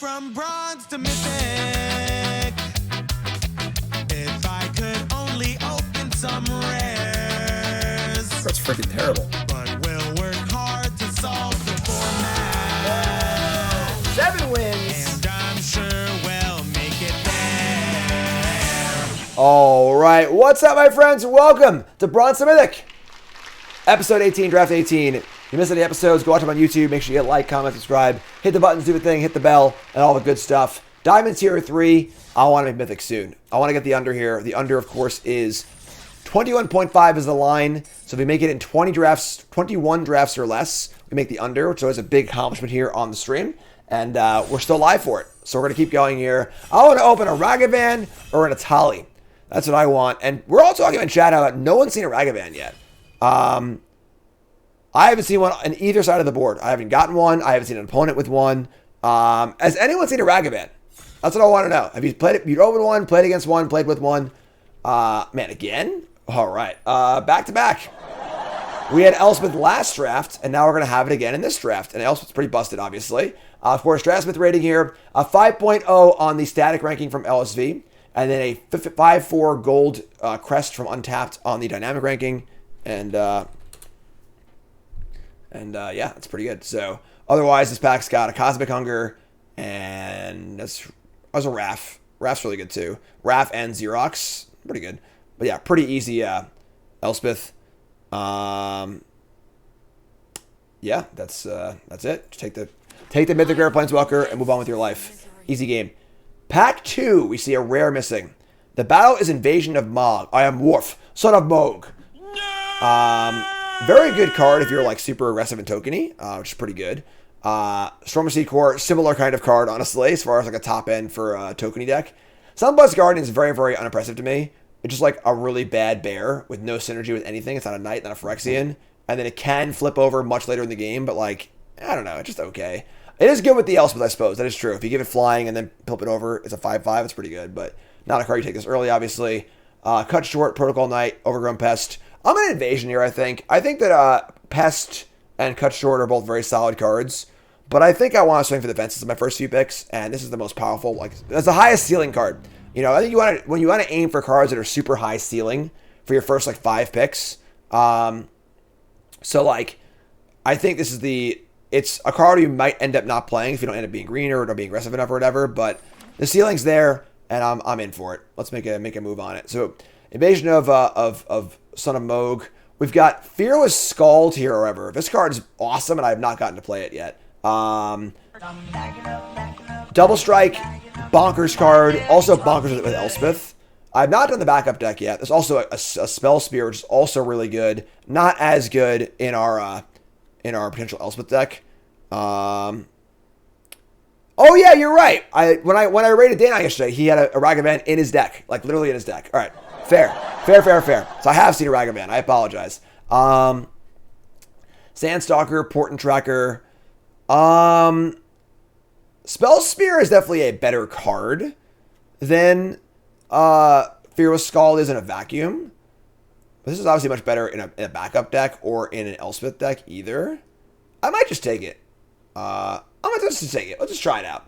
from bronze to mythic. If I could only open some rares. That's freaking terrible. But we'll work hard to solve the format. 7 wins. And I'm sure we'll make it there. All right. What's up, my friends? Welcome to Bronze to Mythic. Episode 18, Draft 18. If you missed any episodes, go watch them on YouTube. Make sure you hit like, comment, subscribe. Hit the buttons, do the thing, hit the bell, and all the good stuff. Diamond Tier 3. I want to make Mythic soon. I want to get the under here. The under, of course, is 21.5 is the line. So if we make it in 21 drafts or less, we make the under, which is always a big accomplishment here on the stream. And we're still live for it. So we're going to keep going here. I want to open a Ragavan or an Atali. That's what I want. And we're all talking in chat about no one's seen a Ragavan yet. I haven't seen one on either side of the board. I haven't gotten one. I haven't seen an opponent with one. Has anyone seen a Ragavan? That's what I want to know. Have you played it? You opened one, played against one, played with one? Man, again? All right. Back to back. We had Elspeth last draft, and now we're going to have it again in this draft. And Elspeth's pretty busted, obviously. Of course, Draftsmith rating here, a 5.0 on the static ranking from LSV, and then a 5.4 gold crest from Untapped on the dynamic ranking. And yeah, that's pretty good. So otherwise, this pack's got a Cosmic Hunger, and that's a Raph. Raph's really good too. Raph and Xerox, pretty good. But yeah, pretty easy. Elspeth. Yeah, that's it. Just take the Mythic Rare Planeswalker and move on with your life. Easy game. Pack 2, we see a rare missing. The battle is Invasion of Mog. I am Worf, son of Mog. Very good card if you're like super aggressive and tokeny, which is pretty good. Storm of Sea Core, similar kind of card, honestly, as far as like a top end for a tokeny deck. Sunblast Guardian is very, very unimpressive to me. It's just like a really bad bear with no synergy with anything. It's not a knight, not a Phyrexian. And then it can flip over much later in the game, but like, I don't know, it's just okay. It is good with the Elspeth, I suppose. That is true. If you give it flying and then flip it over, it's a 5/5. It's pretty good, but not a card you take this early, obviously. Cut Short, Protocol Knight, Overgrown Pest. I'm an Invasion here, I think. I think that Pest and Cut Short are both very solid cards, but I think I want to swing for the fences in my first few picks, and this is the most powerful. Like, that's the highest ceiling card. You know, I think when you want to aim for cards that are super high ceiling for your first like 5 picks. So like, I think this is it's a card you might end up not playing if you don't end up being green or not being aggressive enough or whatever. But the ceiling's there, and I'm in for it. Let's make a move on it. So Invasion of Son of Moog. We've got Fearless Scald here, however. This card is awesome, and I have not gotten to play it yet. Double Strike, bonkers card. Also bonkers with Elspeth. I've not done the backup deck yet. There's also a Spell Spear, which is also really good. Not as good in our potential Elspeth deck. Oh yeah, you're right. When I rated Dana yesterday, he had a Ragavan in his deck, like literally in his deck. All right, fair. So I have seen a Ragavan. I apologize. Sandstalker, Portent Tracker. Spell Spear is definitely a better card than Fearless Scald is in a vacuum. But this is obviously much better in a backup deck or in an Elspeth deck either. I might just take it. I might just take it. Let's just try it out.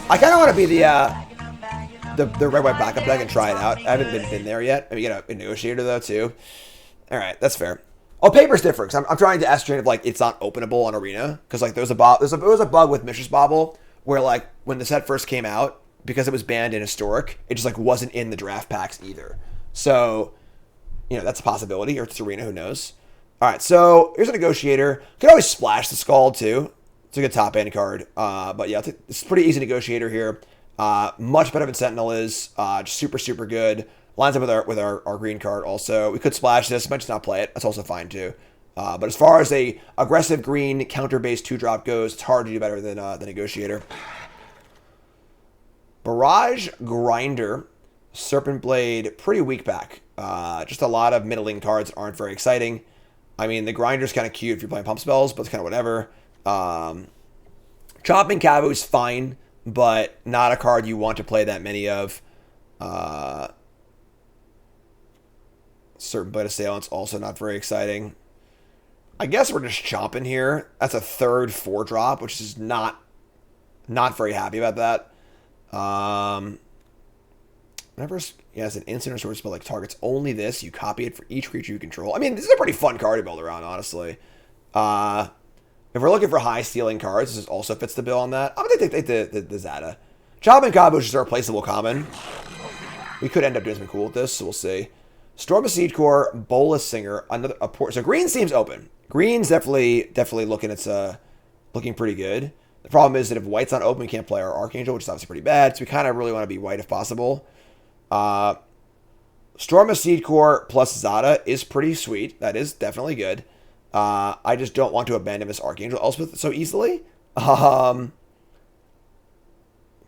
I kind of want to be the red-white backup deck and try it out. I haven't been there yet. Maybe get a negotiator though too. All right, that's fair. Oh, paper's different because I'm trying to ascertain if like it's not openable on Arena because like there was a bug with Mishra's Bauble where like when the set first came out because it was banned in Historic, it just like wasn't in the draft packs either. So, you know, that's a possibility, or it's Arena, who knows. All right, so here's a Negotiator. You can always splash the Scald too. It's a good top end card. But yeah, it's a pretty easy Negotiator here. Much better than Sentinel is. Just super, super good. Lines up with our green card also. We could splash this, might just not play it. That's also fine too. But as far as a aggressive green counter-based 2-drop goes, it's hard to do better than the Negotiator. Barrage Grinder, Serpent Blade, pretty weak back. Just a lot of middling cards that aren't very exciting. I mean, the Grinder's kind of cute if you're playing pump spells, but it's kind of whatever. Chopping Cavu is fine, but not a card you want to play that many of. Serpent Blade Assailant's also not very exciting. I guess we're just chopping here. That's a third 4-drop, which is not Not very happy about that. Whenever it's an instant or short spell like targets only this, you copy it for each creature you control. I mean, this is a pretty fun card to build around, honestly. If we're looking for high stealing cards, this also fits the bill on that. I'm going to take the Zada. Job and Cabo is just a replaceable common. We could end up doing something cool with this, so we'll see. Storm of Seed Core, Bolus Singer, another a port. So green seems open. Green's definitely looking pretty good. The problem is that if white's not open, we can't play our Archangel, which is obviously pretty bad. So we kind of really want to be white if possible. Storm of Seed Core plus Zada is pretty sweet. That is definitely good. I just don't want to abandon this Archangel Elspeth so easily. Port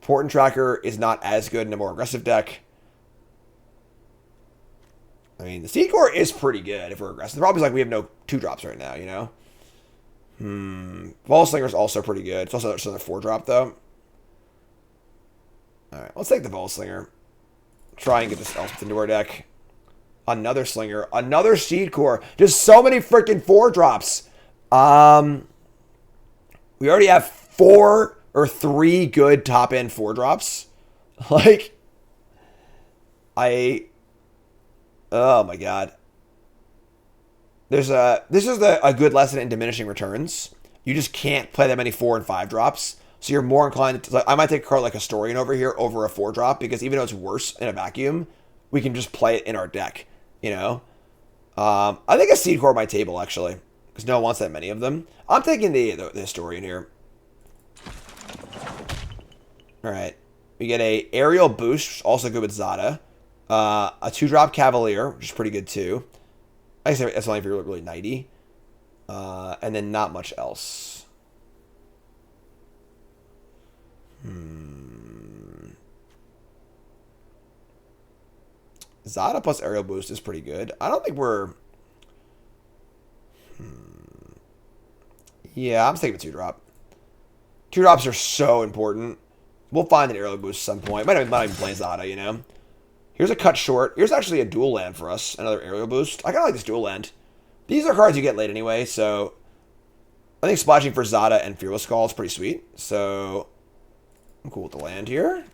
and Tracker is not as good in a more aggressive deck. I mean, the Seed Core is pretty good if we're aggressive. The problem is, like, we have no 2-drops right now, you know? Ball Slinger is also pretty good. It's also another 4-drop, though. Alright, let's take the Ball Slinger. Try and get this Elspeth into our deck. Another Slinger. Another Seed Core. Just so many freaking 4-drops. We already have 4 or 3 good top-end 4-drops. Like, oh my god. This is a good lesson in diminishing returns. You just can't play that many 4 and 5 drops. So you're more inclined to, like, I might take a card like Historian over here over a 4-drop, because even though it's worse in a vacuum, we can just play it in our deck, you know? I think a Seed Core might table, actually, because no one wants that many of them. I'm taking the Historian here. Alright. We get a Aerial Boost, also good with Zada. A 2-drop Cavalier, which is pretty good too. I guess that's only if you're really knighty. And then not much else. Zada plus Aerial Boost is pretty good. I don't think we're... Yeah, I'm taking a 2-drop. 2-drops are so important. We'll find an Aerial Boost at some point. Might not even play Zada, you know? Here's a cut short. Here's actually a dual land for us. Another Aerial Boost. I kind of like this dual land. These are cards you get late anyway, so... I think splashing for Zada and Fearless Call is pretty sweet. So... I'm cool with the land here.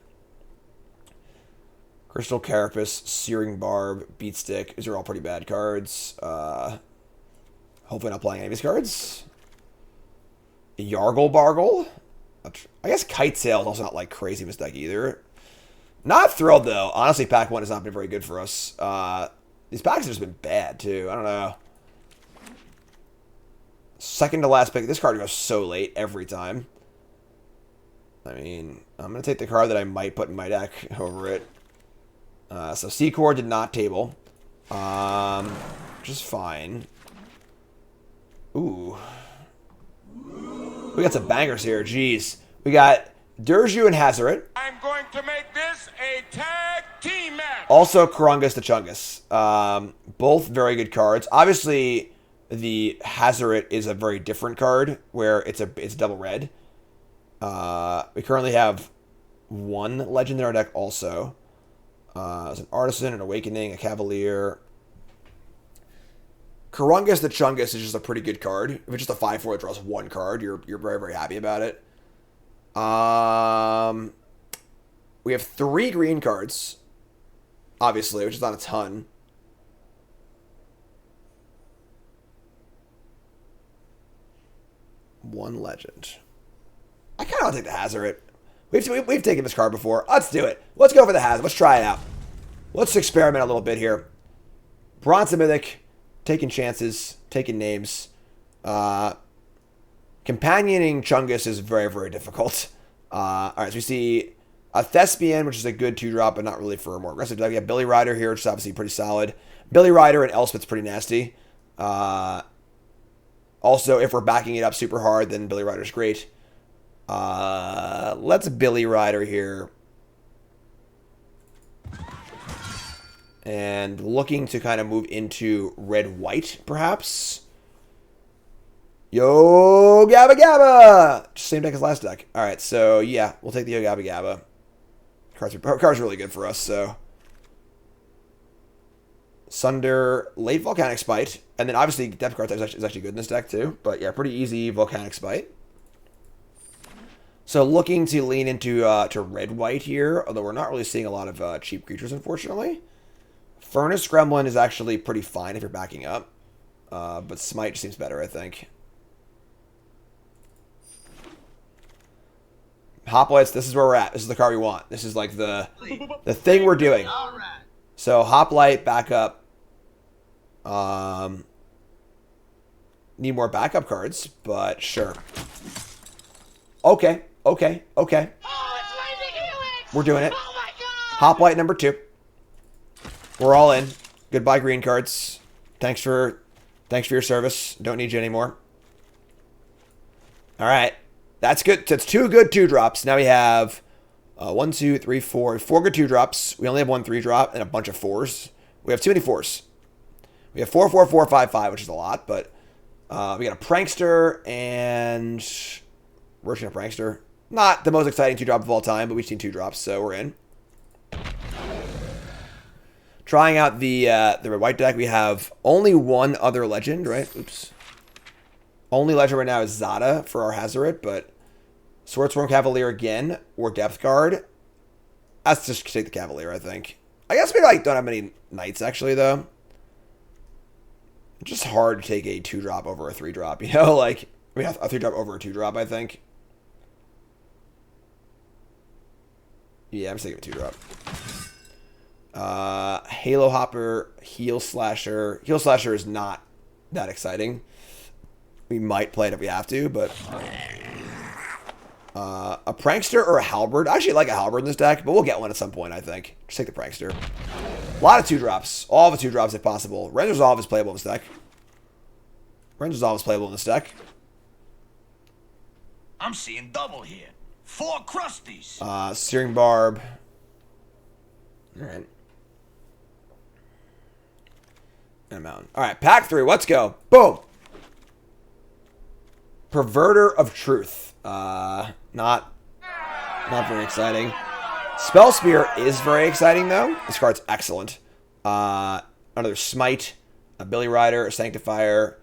Crystal Carapace, Searing Barb, Beatstick. These are all pretty bad cards. Hopefully not playing any of these cards. Yargle Bargle. I guess Kite Sail is also not like crazy mistake either. Not thrilled though. Honestly, pack 1 has not been very good for us. These packs have just been bad too. I don't know. Second to last pick. This card goes so late every time. I mean, I'm going to take the card that I might put in my deck over it. So C-Core did not table. Which is fine. Ooh. We got some bangers here. Jeez. We got Durju and Hazoret. I'm going to make this a tag team match. Also Karungus the Chungus. Both very good cards. Obviously, the Hazoret is a very different card where it's double red. We currently have 1 legend in our deck also. It's an Artisan, an Awakening, a Cavalier. Karungus the Chungus is just a pretty good card. If it's just a 5/4 that draws 1 card, you're very, very happy about it. We have 3 green cards, obviously, which is not a ton. One legend. I kind of want to take the Hazoret. We've taken this card before. Let's do it. Let's go for the Hazoret. Let's try it out. Let's experiment a little bit here. Bronze and Mythic. Taking chances. Taking names. Companioning Chungus is very, very difficult. Alright, so we see a Thespian, which is a good 2-drop, but not really for a more aggressive deck. We have Billy Rider here, which is obviously pretty solid. Billy Rider and Elspeth's pretty nasty. Also, if we're backing it up super hard, then Billy Rider's great. Let's Billy Rider here. And looking to kind of move into red-white, perhaps. Yo Gabba Gabba! Same deck as last deck. Alright, so yeah, we'll take the Yo Gabba Gabba. Card's really good for us, so. Sunder, late Volcanic Spite. And then obviously Depth Card is actually good in this deck too. But yeah, pretty easy Volcanic Spite. So looking to lean into to red-white here, although we're not really seeing a lot of cheap creatures, unfortunately. Furnace Gremlin is actually pretty fine if you're backing up. But Smite seems better, I think. Hoplites, this is where we're at. This is the card we want. This is like the thing we're doing. So Hoplite, backup. Need more backup cards, but sure. Okay. We're doing it. Hoplite number 2. We're all in. Goodbye, green cards. Thanks for your service. Don't need you anymore. All right. That's good. That's 2 good 2-drops. Now we have 1, 2, 3, 4 good 2-drops. We only have 1 3-drop and a bunch of 4s. We have too many 4s. We have 4, 4, 4, 5, 5, which is a lot, but we got a Prankster and Russian Prankster. Not the most exciting 2-drop of all time, but we've seen 2-drops, so we're in. Trying out the red white deck, we have only 1 other legend, right? Oops. Only legend right now is Zada for our Hazoret, but Swordsworn Cavalier again, or Depth Guard. Let's just take the Cavalier, I think. I guess we like don't have many Knights, actually, though. It's just hard to take a 2-drop over a 3-drop, you know? Like, we have a 3-drop over a 2-drop, I think. Yeah, I'm just taking a 2-drop. Halo Hopper, Heel Slasher. Heel Slasher is not that exciting. We might play it if we have to, but a Prankster or a Halberd. I actually like a Halberd in this deck, but we'll get one at some point, I think. Just take the Prankster. A lot of 2-drops. All of the 2-drops if possible. Ren's Resolve is playable in this deck. Ren's Resolve is playable in this deck. I'm seeing double here. 4 crusties. Searing Barb. Alright. And a Mountain. Alright, pack 3. Let's go. Boom. Perverter of Truth. Not very exciting. Spell Spear is very exciting, though. This card's excellent. Another Smite, a Billy Rider, a Sanctifier.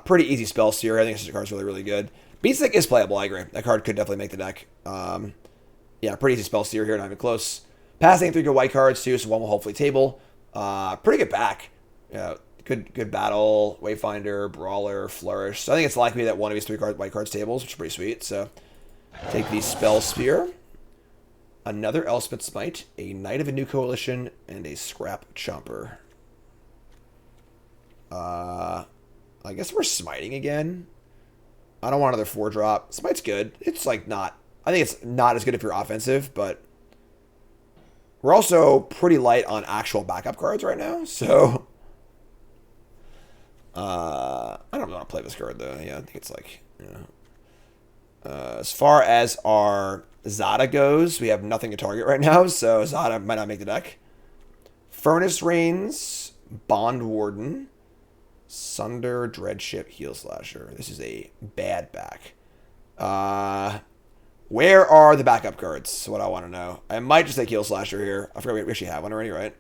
Pretty easy Spell Spear. I think this card's really, really good. Beatstick is playable, I agree. That card could definitely make the deck. Yeah, pretty easy Spell Steer here, not even close. Passing 3 good white cards, too, so 1 will hopefully table. Pretty good back. Yeah, good battle, Wayfinder, Brawler, Flourish. So I think it's likely that one of these 3 white cards tables, which is pretty sweet. So take the Spell Spear. Another Elspeth Smite, a Knight of a New Coalition, and a Scrap Chomper. I guess we're smiting again. I don't want another 4-drop. Smite's good. It's like not... I think it's not as good if you're offensive, but... We're also pretty light on actual backup cards right now, so... I don't want to play this card, though. Yeah, I think it's like... You know, as far as our Zada goes, we have nothing to target right now, so Zada might not make the deck. Furnace Reigns, Bond Warden... Sunder, Dreadship, Heel Slasher. This is a bad back. Where are the backup cards? That's what I want to know. I might just take Heel Slasher here. I forgot we actually have one already, right?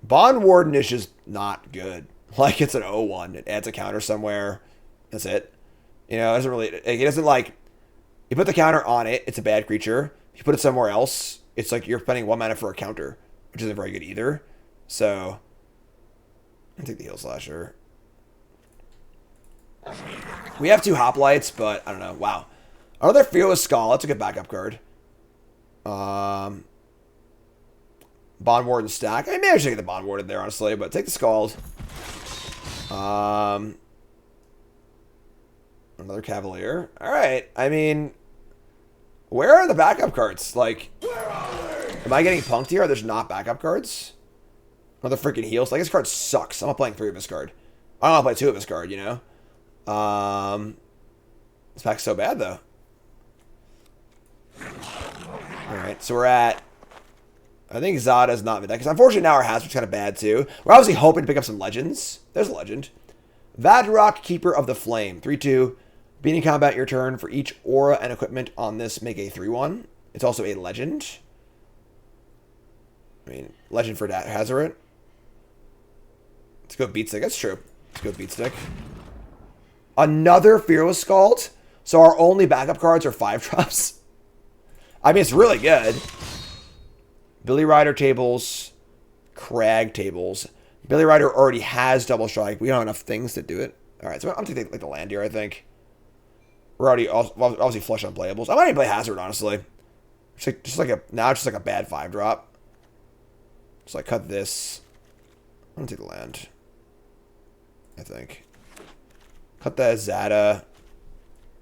Bond Warden is just not good. Like, it's an 0-1. It adds a counter somewhere. That's it. You know, it doesn't really... It doesn't, like... You put the counter on it, it's a bad creature. If you put it somewhere else, it's like you're spending 1 mana for a counter, which isn't very good either. So... I'll take the Heel Slasher. We have 2 Hoplites, but I don't know. Wow. Another Fearless Skull. That's a good backup card. Bond Warden stack. I may actually get the Bond Warden there, honestly, but take the Scald. Another Cavalier. Alright. I mean, where are the backup cards? Like, am I getting punked here? There's not backup cards? Another freaking heals. Like, this card sucks. I'm not playing 3 of this card. I don't want to play 2 of this card, you know? This pack's so bad, though. Alright, so we're at... I think Zada's not mid deck. Because unfortunately now our Hazard's kind of bad, too. We're obviously hoping to pick up some legends. There's a legend. Vadrock, Keeper of the Flame. 3-2. Beating combat your turn. For each aura and equipment on this, make a 3-1. It's also a legend. I mean, legend for Hazoret. Let's go Beatstick. That's true. Let's go Beatstick. Another Fearless Scald. So our only backup cards are 5-drops. I mean, it's really good. Billy Rider tables, Crag tables. Billy Rider already has double strike. We don't have enough things to do it. All right, so I'm taking like the land here, I think. We're already obviously flush on playables. I might even play Hazard, honestly. Just like a bad 5-drop. Just like cut this. I'm gonna take the land. I think. Cut that Zata.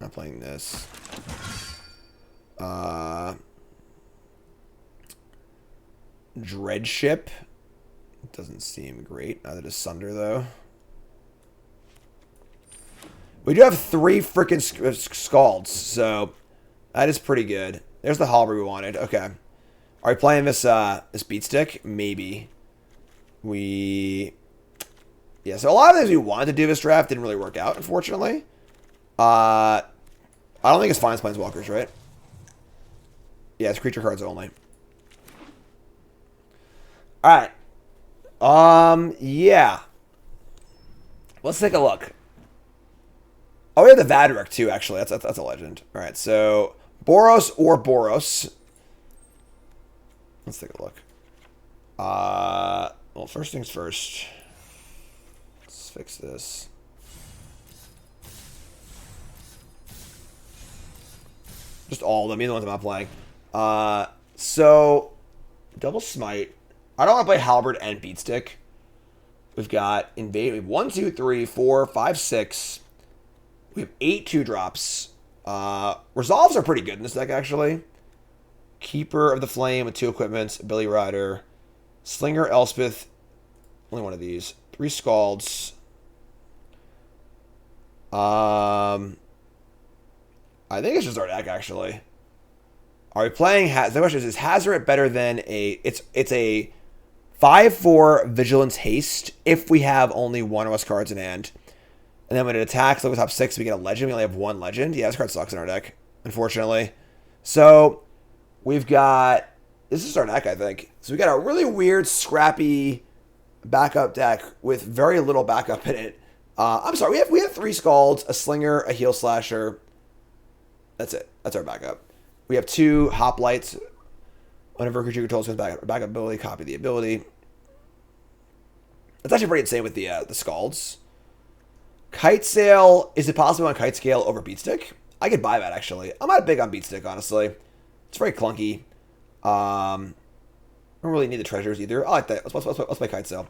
Not playing this. Dreadship. Doesn't seem great. Neither does Sunder, though. We do have 3 freaking Scalds, so that is pretty good. There's the Halberd we wanted. Okay. Are we playing this this beat stick? Maybe. Yeah, so a lot of things we wanted to do this draft didn't really work out, unfortunately. I don't think it's Finest Planeswalkers, right? Yeah, it's creature cards only. Alright. Yeah. Let's take a look. Oh, we have the Vadric too, actually. That's a legend. Alright, so Boros or Boros. Let's take a look. Well, first things first. Let's fix this. Just all of them, even the ones I'm not playing. So, Double Smite. I don't want to play Halberd and Beatstick. We've got Invade. We have 1, 2, 3, 4, 5, 6. We have 8 2-drops. Resolves are pretty good in this deck, actually. Keeper of the Flame with 2 equipments. Billy Rider. Slinger, Elspeth. Only one of these. 3 Scalds. I think it's just our deck, actually. Are we playing the question is Hazoret better than a... It's a 5/4 Vigilance Haste if we have only one of us cards in hand. And then when it attacks, look at top 6, we get a legend. We only have 1 legend. Yeah, this card sucks in our deck, unfortunately. So, we've got... This is our deck, I think. So we got a really weird, scrappy backup deck with very little backup in it. I'm sorry, we have 3 Scalds, a Slinger, a Heal Slasher. That's it. That's our backup. We have 2 Hoplites. Whenever a creature controls his backup ability, copy the ability. That's actually pretty insane with the Scalds. Kite Sail. Is it possible on Kite Scale over Beatstick? I could buy that, actually. I'm not big on Beatstick, honestly. It's very clunky. I don't really need the treasures either. I like that. Let's play Kite Sail.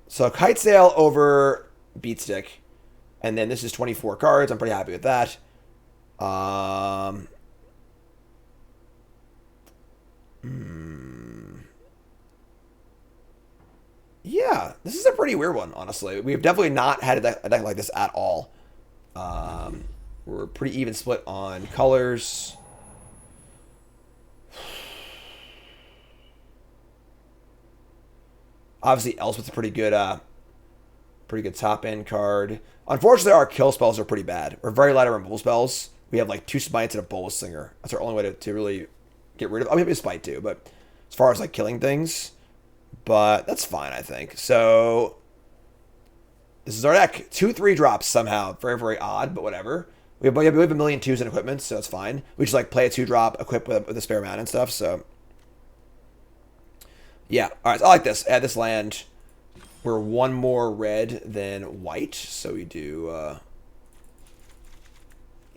So Kite Sail over Beatstick. And then this is 24 cards. I'm pretty happy with that. Yeah, this is a pretty weird one, honestly. We've definitely not had a deck like this at all. We're pretty even split on colors. Obviously, Elspeth's a pretty good top end card. Unfortunately, our kill spells are pretty bad. We're very light on removal spells. We have like 2 Smites and a Bolas Singer. That's our only way to really get rid of. I mean, maybe a Spite too, but as far as like killing things, but that's fine, I think. So this is our deck. 2 3-drops somehow. Very, very odd, but whatever. We have a million 2s in equipment, so it's fine. We just like play a 2-drop, equip with a spare mana and stuff. So yeah, all right. So I like this. Add this land. We're 1 more red than white, so we do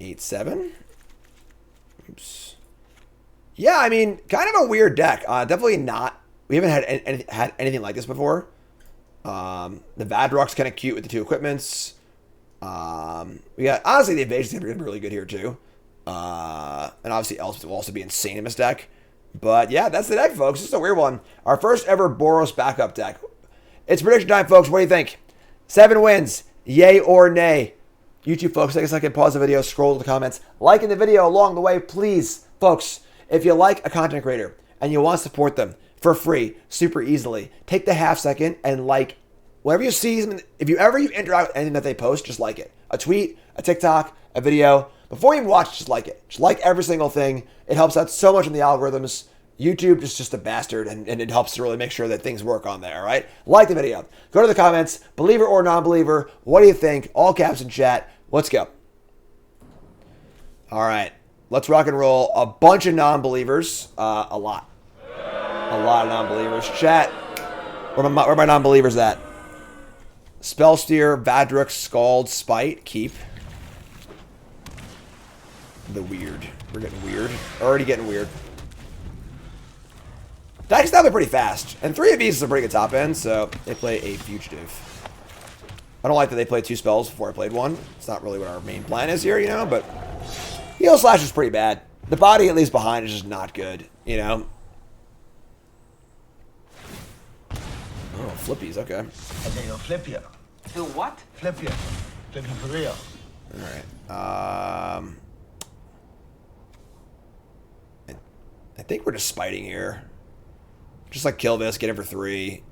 8-7. Oops. Yeah, I mean, kind of a weird deck. Definitely not. We haven't had anything like this before. The Vadroc's kind of cute with the 2 equipments. We got, honestly, the Evasion's going to be really good here, too. And obviously, Elspeth will also be insane in this deck. But yeah, that's the deck, folks. It's a weird one. Our first ever Boros backup deck. It's prediction time, folks. What do you think? 7 wins. Yay or nay? YouTube, folks, take a second, pause the video, scroll to the comments. Liking the video along the way, please. Folks, if you like a content creator and you want to support them for free, super easily, take the half second and like whatever you see. If you interact with anything that they post, just like it. A tweet, a TikTok, a video. Before you even watch, just like it. Just like every single thing. It helps out so much in the algorithms. YouTube is just a bastard, and it helps to really make sure that things work on there, all right? Like the video. Go to the comments. Believer or non-believer, what do you think? All caps in chat. Let's go. All right. Let's rock and roll. A bunch of non-believers. A lot. A lot of non-believers. Chat. Where are my non-believers at? Spellsteer, Vadruk, Scald, Spite, Keep. The weird. We're getting weird. Already getting weird. Decks now they're pretty fast. And 3 of these is a pretty good top end, so they play a Fugitive. I don't like that they played 2 spells before I played 1. It's not really what our main plan is here, you know, but Heal Slash is pretty bad. The body it leaves behind is just not good, you know? Oh, flippies, okay. And then you'll flip you. Do what? Flip you. Flip you for real. Alright. I think we're just spiting here. Just like kill this, get him for 3.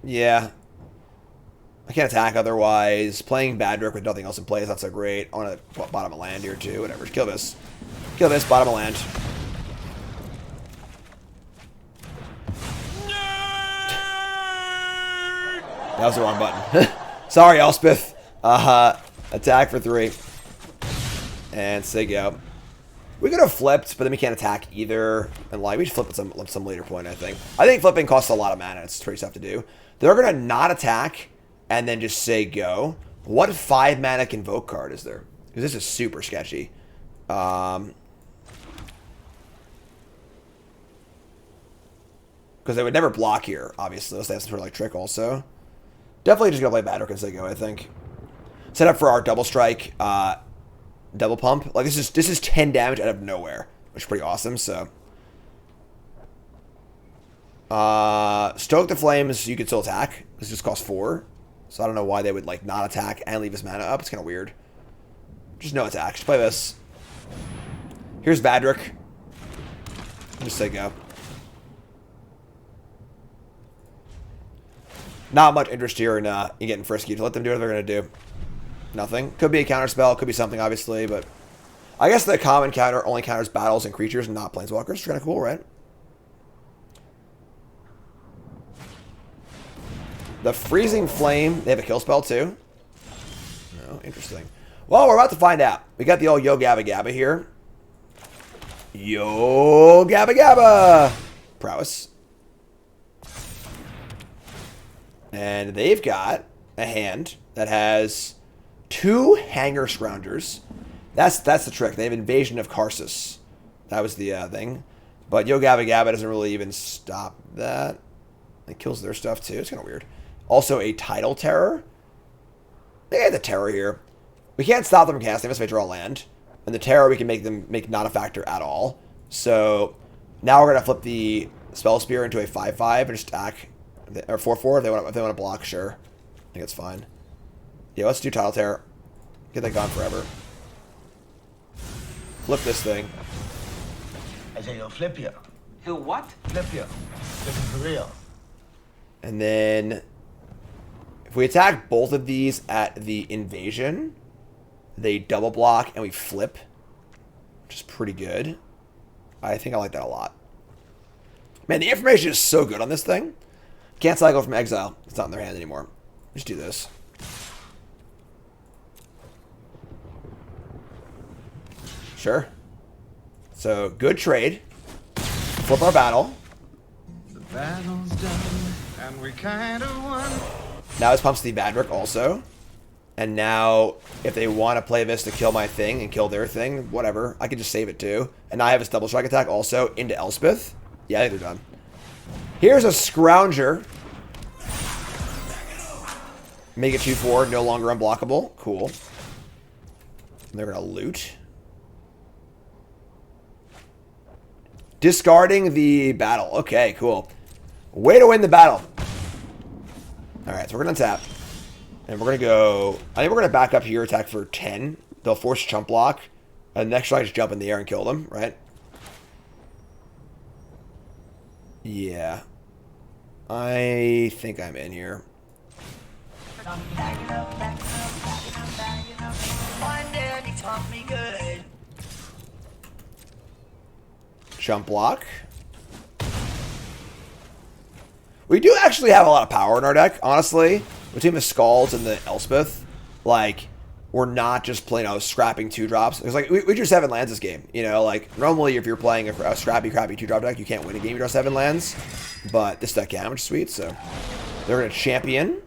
Yeah. I can't attack otherwise. Playing Badrick with nothing else in play is not so great. I want to bottom of land here too. Whatever. Just kill this. Kill this, bottom of land. That was the wrong button. Sorry, Elspeth. Attack for 3. And say go. We could have flipped, but then we can't attack either. And like we should flip at some later point, I think. I think flipping costs a lot of mana. It's pretty tough to do. They're gonna not attack and then just say go. What 5 mana Convoke card is there? Because this is super sketchy. Because they would never block here, obviously, unless they have some sort of like trick also. Definitely just gonna play Badrick and say go, I think. Set up for our double strike, double pump. Like this is 10 damage out of nowhere, which is pretty awesome. So, Stoke the Flames, you could still attack. This just costs 4, so I don't know why they would like not attack and leave his mana up. It's kind of weird. Just no attack. Just play this. Here's Vadruk. Just say go. Not much interest here in getting frisky. To let them do what they're gonna do. Nothing. Could be a counter spell. Could be something, obviously, but I guess the common counter only counters battles and creatures, and not planeswalkers. It's kind of cool, right? The Freezing Flame. They have a kill spell too. Oh, interesting. Well, we're about to find out. We got the old Yo Gabba Gabba here. Yo Gabba Gabba. Prowess. And they've got a hand that has 2 Hanger Scroungers. That's the trick. They have Invasion of Karsus. That was the thing. But Yo Gabba Gabba doesn't really even stop that. It kills their stuff too. It's kind of weird. Also a Tidal Terror. They had the Terror here. We can't stop them from casting unless they draw land. And the Terror we can make them make not a factor at all. So now we're gonna flip the Spell Spear into a 5/5 and just attack. Or 4/4 if they want to block, sure. I think it's fine. Yeah, let's do Tidal Terror. Get that gone forever. Flip this thing. I say you'll flip you. Do what? Flip you. Flip you for real. And then if we attack both of these at the invasion, they double block and we flip, which is pretty good. I think I like that a lot. Man, the information is so good on this thing. Can't cycle from exile. It's not in their hand anymore. Just do this. Sure. So, good trade. Flip our battle. The battle's done, and we kind of won. Now this pumps the Badrick also. And now, if they want to play this to kill my thing and kill their thing, whatever. I can just save it too. And now I have this double strike attack also into Elspeth. Yeah, I think they're done. Here's a Scrounger. Make it 2/4, no longer unblockable. Cool. And they're going to loot. Discarding the battle. Okay, cool. Way to win the battle. Alright, so we're going to tap. And we're going to go... I think we're going to back up here, attack for 10. They'll force chump block. And next try, just jump in the air and kill them, right? Yeah. I think I'm in here. Jump block. We do actually have a lot of power in our deck, honestly. Between the Skulls and the Elspeth. Like, we're not just playing scrapping 2-drops. It's like we drew 7 lands this game. You know, like normally if you're playing a scrappy, crappy 2-drop deck, you can't win a game. You draw 7 lands, but this deck can, which is sweet. So they're gonna champion,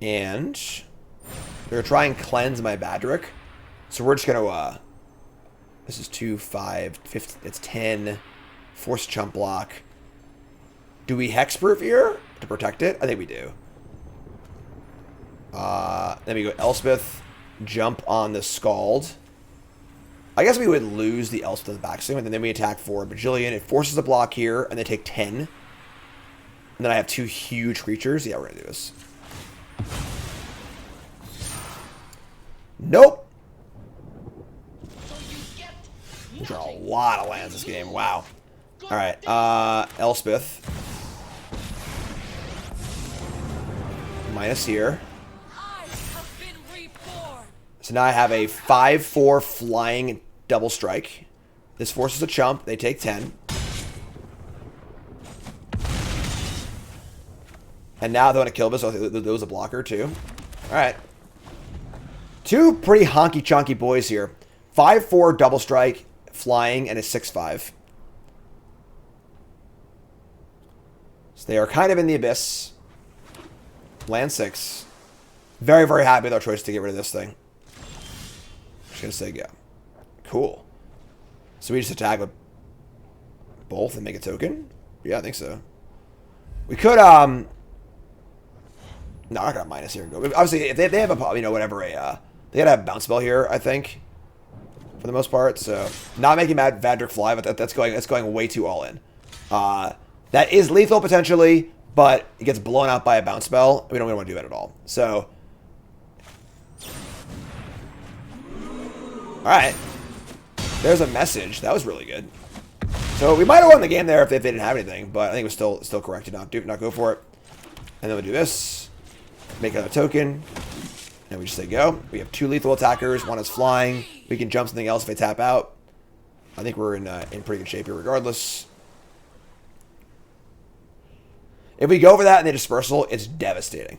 and they're gonna try and cleanse my Badrick. So we're just gonna. This is 2, 5, 15. It's 10. Force chump block. Do we hexproof here to protect it? I think we do. Then we go Elspeth, jump on the Scald. I guess we would lose the Elspeth backswing, and then we attack for a bajillion. It forces a block here, and they take 10. And then I have 2 huge creatures. Yeah, we're gonna do this. Nope. These are a lot of lands this game. Wow. All right, Elspeth. Minus here. So now I have a 5/4 flying double strike. This forces a chump. They take 10. And now they want to kill this. So there was a blocker too. All right. 2 pretty honky chunky boys here. 5/4 double strike, flying, and a 6/5. So they are kind of in the abyss. Land 6. Very, very happy with our choice to get rid of this thing. Just gonna say go. Cool. So we just attack with both and make a token? Yeah, I think so. We could, no, I'm not gonna minus here and go. Obviously, if they have a, you know, whatever, they gotta have a bounce spell here, I think, for the most part. So, not making Vadrick fly, but that's going way too all in. That is lethal potentially, but it gets blown out by a bounce spell. We don't really want to do that at all. So, all right, there's a message. That was really good. So we might have won the game there if they didn't have anything, but I think it was still correct to not go for it. And then we'll do this, make another token, and we just say go. We have 2 lethal attackers. 1 is flying. We can jump something else if they tap out. I think we're in pretty good shape here regardless. If we go for that and they dispersal, it's devastating.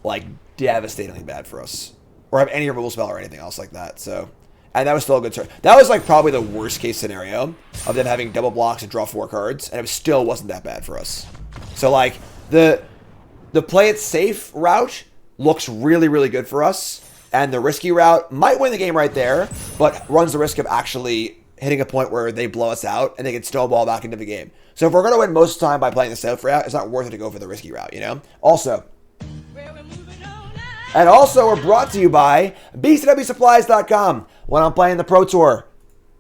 Like, devastatingly bad for us. Or have any removal spell or anything else like that. So, and that was still a good turn. That was like probably the worst case scenario of them having double blocks and draw 4 cards. And it still wasn't that bad for us. So like, the play it safe route looks really, really good for us. And the risky route might win the game right there, but runs the risk of actually hitting a point where they blow us out and they can snowball back into the game. So if we're going to win most of the time by playing the safe route, it's not worth it to go for the risky route, you know? Also, we're brought to you by BCWSupplies.com. When I'm playing the Pro Tour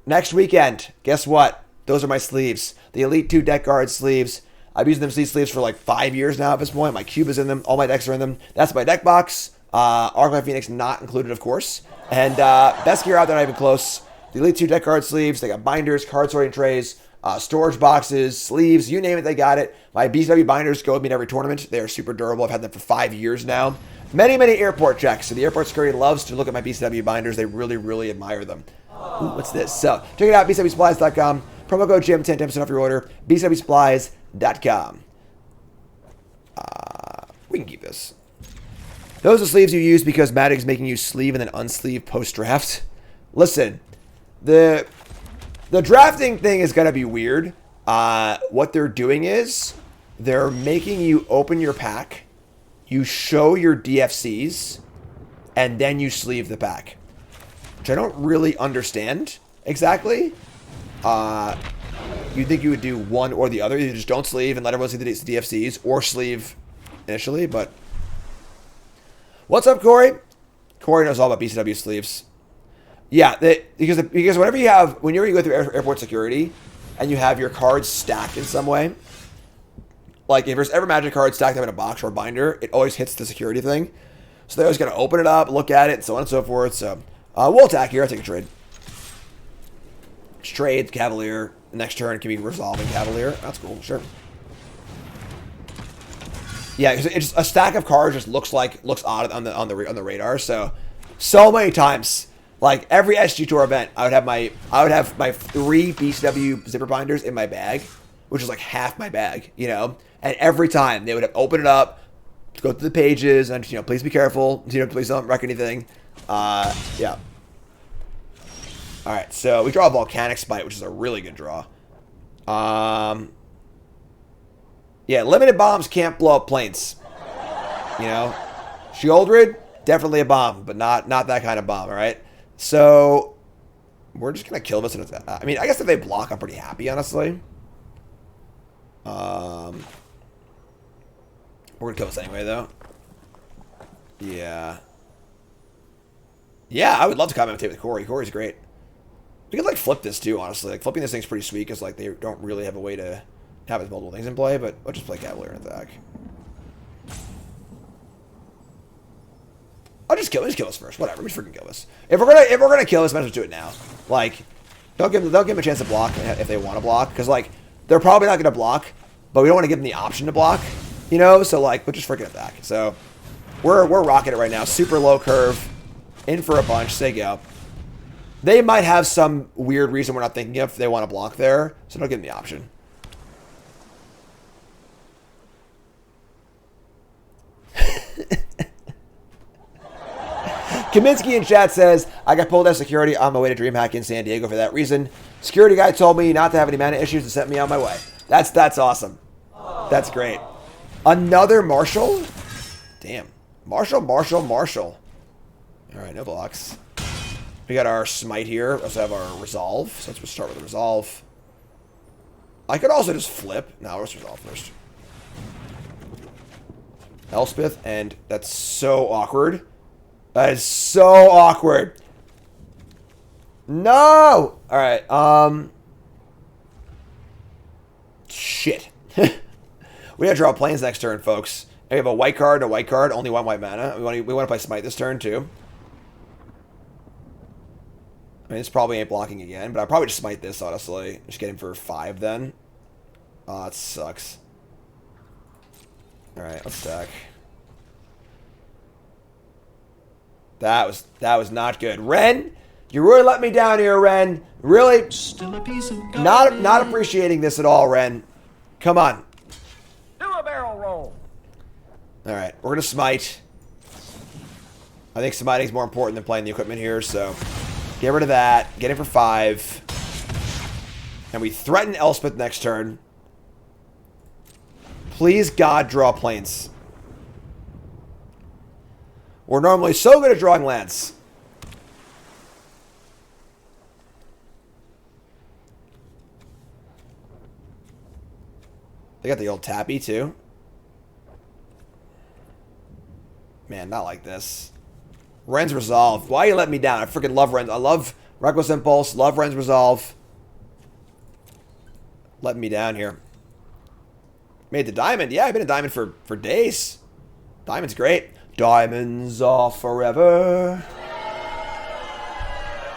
next weekend, guess what? Those are my sleeves. The Elite 2 deck guard sleeves. I've used these sleeves for like 5 years now at this point. My cube is in them. All my decks are in them. That's my deck box. Arclight Phoenix not included, of course. And best gear out there, not even close. The Elite 2 deck card sleeves. They got binders, card sorting trays, storage boxes, sleeves, you name it, they got it. My BCW binders go with me in every tournament. They are super durable. I've had them for 5 years now. Many, many airport checks. So the airport security loves to look at my BCW binders. They really, really admire them. Ooh, what's this? So check it out, BCWSupplies.com. Promo code Jim, 10% off your order. BCWSupplies.com. We can keep this. Those are sleeves you use because Magic is making you sleeve and then unsleeve post-draft. Listen, the drafting thing is going to be weird. What they're doing is they're making you open your pack, you show your DFCs, and then you sleeve the pack, which I don't really understand exactly. You'd think you would do one or the other. You just don't sleeve and let everyone see the DFCs, or sleeve initially, but... What's up, Corey? Corey knows all about BCW sleeves. Yeah, because whenever you go through airport security and you have your cards stacked in some way, like if there's ever Magic cards stacked up in a box or a binder, it always hits the security thing. So they're always going to open it up, look at it, and so on and so forth. So we'll attack here. I'll take a trade. Trade, Cavalier. Next turn can be resolving Cavalier. That's cool, sure. Yeah, because it's a stack of cards just looks odd on the radar. So many times, like every SG Tour event, I would have my 3 BCW zipper binders in my bag, which is like half my bag, you know. And every time they would have opened it up, go through the pages and, you know, please be careful. You know, please don't wreck anything. Yeah. All right, so we draw a Volcanic Spite, which is a really good draw. Yeah, limited bombs can't blow up planes. You know, Sheoldred, definitely a bomb, but not that kind of bomb. All right, so we're just gonna kill this. I mean, I guess if they block, I'm pretty happy, honestly. We're gonna kill this anyway, though. Yeah. Yeah, I would love to commentate with Corey. Corey's great. We could, like, flip this, too, honestly. Like, flipping this thing's pretty sweet, because, like, they don't really have a way to have multiple things in play, but we'll just play Cavalier and attack. I'll just kill this first. Whatever, we just freaking kill this. If we're gonna kill this, might as well do it now. Like, don't give them a chance to block if they want to block, because, like, they're probably not gonna block, but we don't want to give them the option to block, you know? So, like, we'll just freaking attack. So, we're rocking it right now. Super low curve, in for a bunch. Say go. They might have some weird reason we're not thinking of if they want to block there, so don't give them the option. Kaminsky in chat says, I got pulled out of security on my way to DreamHack in San Diego for that reason. Security guy told me not to have any mana issues and sent me on my way. That's awesome. That's great. Another Marshall? Damn. Marshall. All right, no blocks. We got our Smite here. We also have our Resolve. So let's start with the Resolve. I could also just flip. No, let's Resolve first. Elspeth, and that's so awkward. That is so awkward. No! Alright, shit. We gotta draw planes next turn, folks. We have a white card, only one white mana. We want to play Smite this turn, too. I mean, this probably ain't blocking again, but I'll probably just Smite this, honestly. Just get him for 5, then. Oh, that sucks. Alright, let's stack. That was not good. Ren, you really let me down here, Ren. Really, Still a piece of not appreciating this at all, Ren. Come on. Do a barrel roll. All right, we're gonna Smite. I think smiting is more important than playing the equipment here, so get rid of that. Get him for 5, and we threaten Elspeth next turn. Please, God, draw planes. We're normally so good at drawing lands. They got the old Tappy, too. Man, not like this. Ren's Resolve. Why you let me down? I freaking love Ren's. I love Reckless Impulse. Love Ren's Resolve. Letting me down here. Made the diamond. Yeah, I've been a diamond for days. Diamond's great. Diamonds are forever.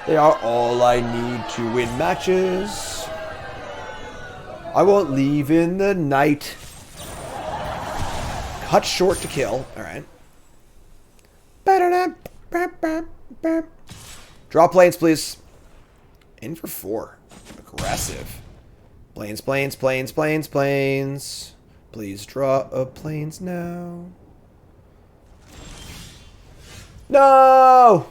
They are all I need to win matches. I won't leave in the night. Cut short to kill. Alright. Draw planes, please. In for 4. Aggressive. Planes. Please draw a planes now. No!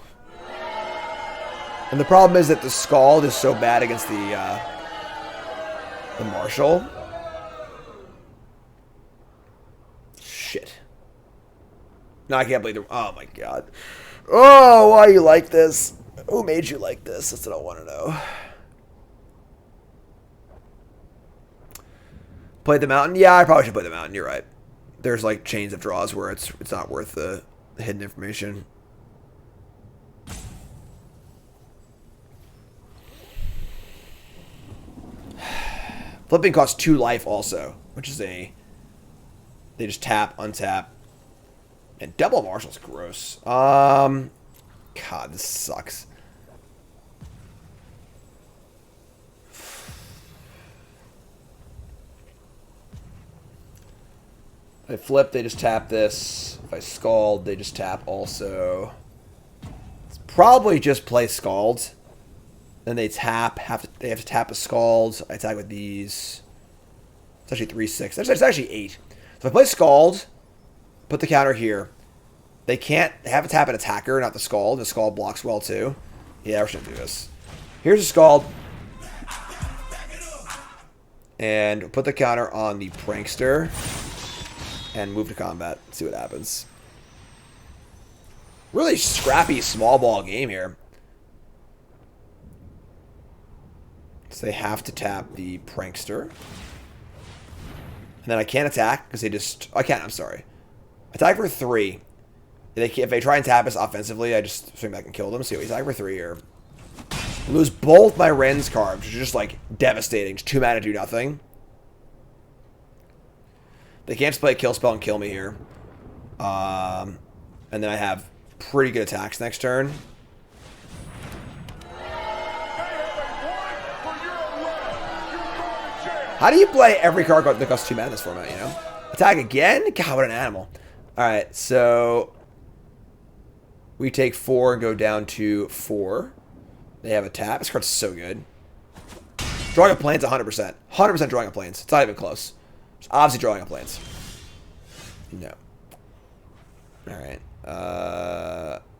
And the problem is that the Scald is so bad against the Marshall. Shit. No, I can't believe the... Oh, my God. Oh, why you like this? Who made you like this? That's what I want to know. Play the mountain? Yeah, I probably should play the mountain. You're right. There's, like, chains of draws where it's not worth the hidden information. Flipping costs 2 life also, which is they just tap, untap. And double Marshall's gross. God, this sucks. If I flip, they just tap this. If I Scald, they just tap also. It's probably just play Scald. Then they tap. They have to tap a Scald. I attack with these. It's actually 3/6. It's actually 8. So if I play Scald, Put the counter here. They can't have a tap an attacker, not the Scald. The Scald blocks well too. Yeah, we're just gonna do this. Here's a Scald. And put the counter on the Prankster. And move to combat. See what happens. Really scrappy small ball game here. So they have to tap the Prankster. And then I can't attack because they just... I can't, I'm sorry. Attack for 3. If they try and tap us offensively, I just swing back and kill them. So attack for 3 here. Lose both my Ren's cards, which is just like devastating. Just 2 mana, do nothing. They can't just play a kill spell and kill me here. And then I have pretty good attacks next turn. How do you play every card that costs 2 mana in this format, you know? Attack again? God, what an animal. Alright, so... we take 4 and go down to 4. They have a tap. This card's so good. Drawing a Plains 100%. 100% drawing a Plains. It's not even close. It's obviously drawing a Plains. No. Alright.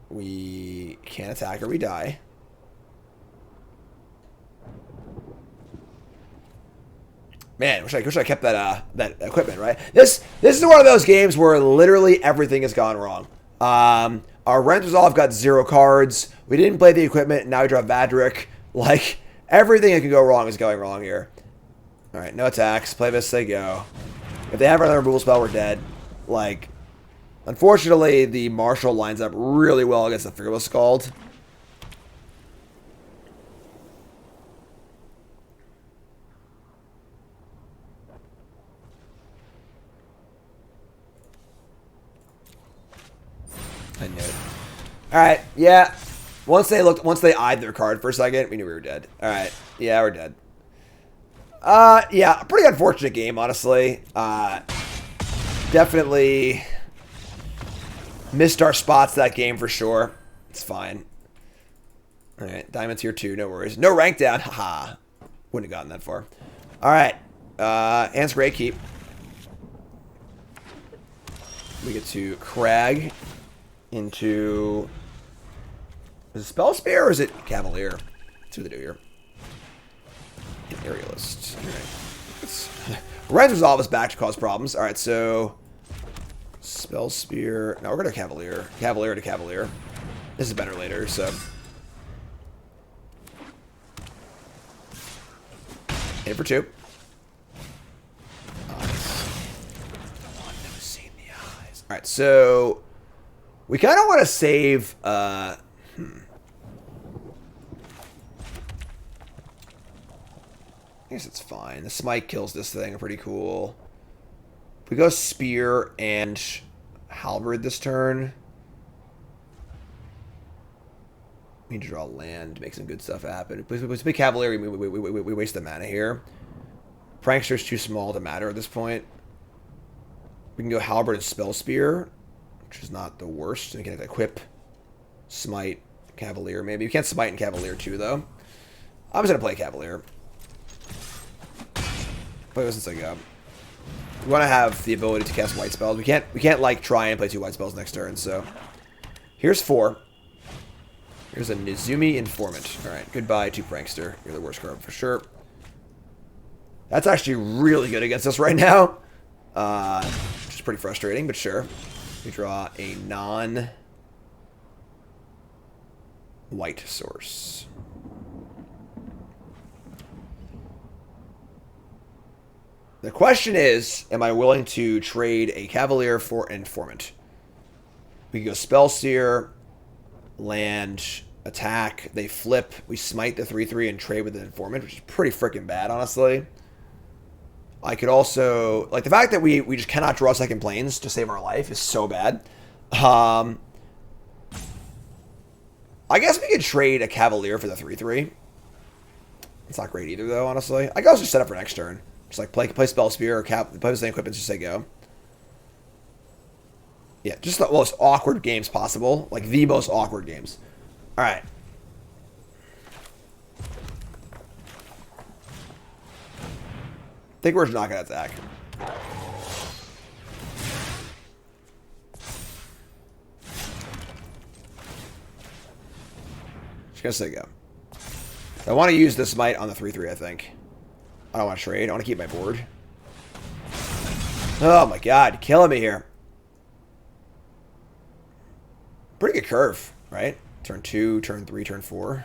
We can't attack or we die. Man, wish I kept that that equipment, right? This is one of those games where literally everything has gone wrong. Our Rent Resolve got 0 cards. We didn't play the equipment. Now we draw Vadric. Like, everything that can go wrong is going wrong here. Alright, no attacks. Play this, they go. If they have another removal spell, we're dead. Like, unfortunately, the Marshal lines up really well against the Fearless Scald. I knew it. Alright, yeah. Once they eyed their card for a second, we knew we were dead. Alright, yeah, we're dead. Yeah, pretty unfortunate game, honestly. Definitely missed our spots that game for sure. It's fine. Alright, Diamond's here too, no worries. No rank down, haha. Wouldn't have gotten that far. Alright, Ant's Great Keep. We get to Crag into... is it Spell Spear or is it Cavalier? Let's see what they do here. An Aerialist. Alright. Ren's Resolve is back to cause problems. Alright, so... Spell Spear... no, we're going to Cavalier. Cavalier to Cavalier. This is better later, so... hit for 2. Nice. No seeing the eyes. Alright, so... we kind of want to save... I guess it's fine. The Smite kills this thing. Pretty cool. If we go Spear and Halberd this turn, we need to draw land to make some good stuff happen. If we play Cavalier, we waste the mana here. Prankster's too small to matter at this point. We can go Halberd and Spell Spear, which is not the worst. We can equip Smite, Cavalier, maybe. We can't Smite and Cavalier too, though. I'm just going to play Cavalier. Play this since I go. We want to have the ability to cast white spells. We can't like try and play 2 white spells next turn, so. Here's 4. Here's a Nizumi Informant. Alright, goodbye to Prankster. You're the worst card for sure. That's actually really good against us right now. Which is pretty frustrating, but sure. We draw a non-white source. The question is, am I willing to trade a Cavalier for an Informant? We can go Spellseer, land, attack, they flip, we smite the 3/3 and trade with an Informant, which is pretty freaking bad, honestly. I could also... like, the fact that we just cannot draw second planes to save our life is so bad. I guess we could trade a Cavalier for the 3/3. It's not great either, though, honestly. I could also set up for next turn. Just like play Spell Spear or play the same equipment, just say go. Yeah, just the most awkward games possible. Like, the most awkward games. Alright. I think we're just not going to attack. Just gonna say go. I want to use this Might on the 3-3, I think. I don't want to trade. I want to keep my board. Oh my god, killing me here. Pretty good curve, right? Turn 2, turn 3, turn 4.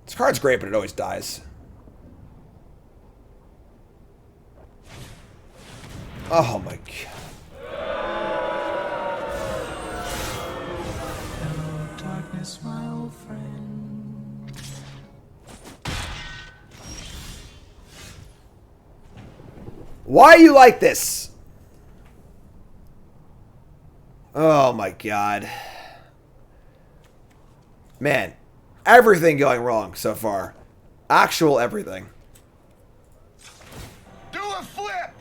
This card's great, but it always dies. Oh my god. Hello, darkness, my old friend. Why are you like this? Oh my god. Man, everything going wrong so far. Actual everything. Do a flip!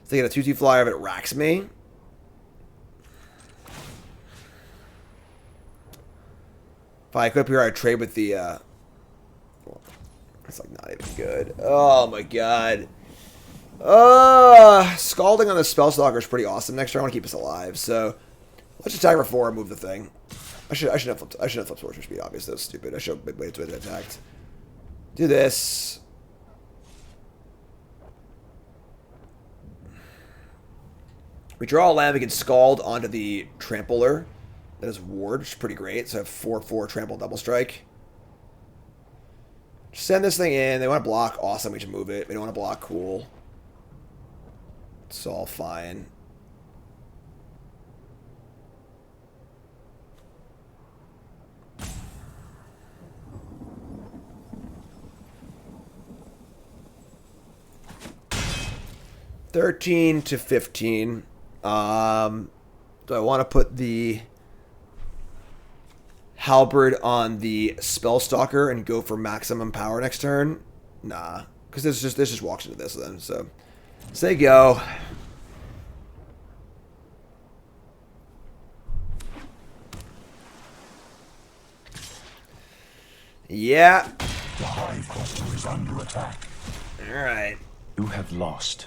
So they get a 2-2 flyer, but it racks me. If I equip here, I trade with the, it's like not even good. Oh my god. Scalding on the Spellstalker is pretty awesome. Next turn, I want to keep us alive. So let's attack for 4 and move the thing. I should have flipped Sorcerer Speed. Obviously, that was stupid. I should have waited until it attacked. Do this. We draw a land. We can Scald onto the Trampler. That is Ward, which is pretty great. So I have 4/4 Trample Double Strike. Just send this thing in. They want to block. Awesome. We should move it. They don't want to block. Cool. It's all fine. $13-15. Do I want to put the Halberd on the Spellstalker and go for maximum power next turn? Nah, because this just walks into this then. So say go. Yeah. The Hive Cluster is under attack. All right. You have lost.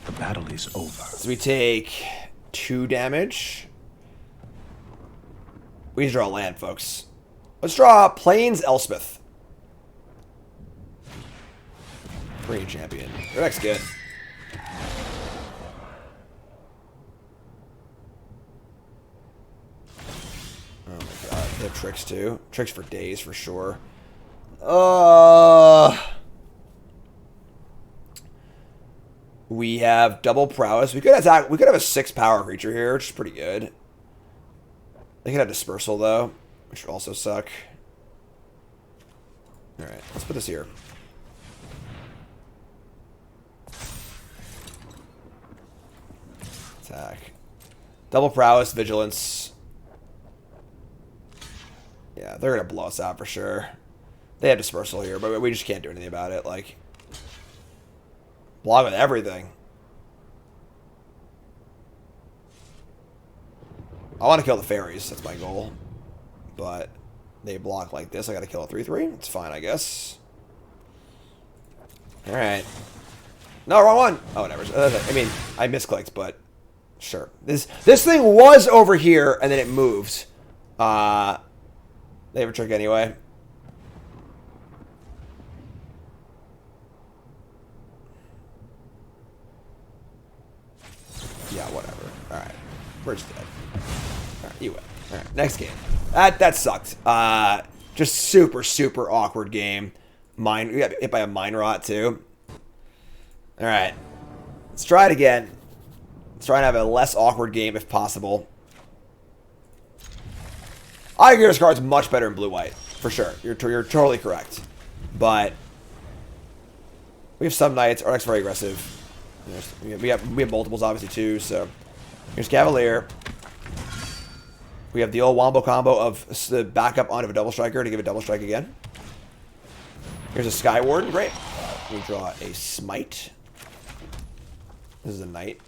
The battle is over. So we take 2 damage. We need to draw a land, folks. Let's draw Plains Elspeth. Pretty champion. Their deck's good. Oh my god. They have tricks too. Tricks for days for sure. We have double prowess. We could attack. We could have a 6 power creature here, which is pretty good. They could have dispersal though, which would also suck. All right, let's put this here. Attack. Double prowess, vigilance. Yeah, they're gonna blow us out for sure. They have dispersal here, but we just can't do anything about it. Like, block with everything. I want to kill the fairies. That's my goal. But they block like this. I got to kill a 3/3. It's fine, I guess. All right. No, wrong one. Oh, whatever. I mean, I misclicked, but sure. This thing was over here, and then it moved. They have a trick anyway. Yeah, whatever. All right. We're just dead. All right, you win. All right, next game. That sucked. Just super awkward game. We got hit by a Mind Rot too. All right, let's try it again. Let's try and have a less awkward game if possible. I agree this card's much better in blue-white, for sure. You're totally correct. But we have some knights. Our deck's very aggressive. We have multiples obviously too. So here's Cavalier. We have the old wombo combo of the backup onto a double striker to give a double strike again. Here's a Sky Warden. Great. We draw a Smite. This is a knight.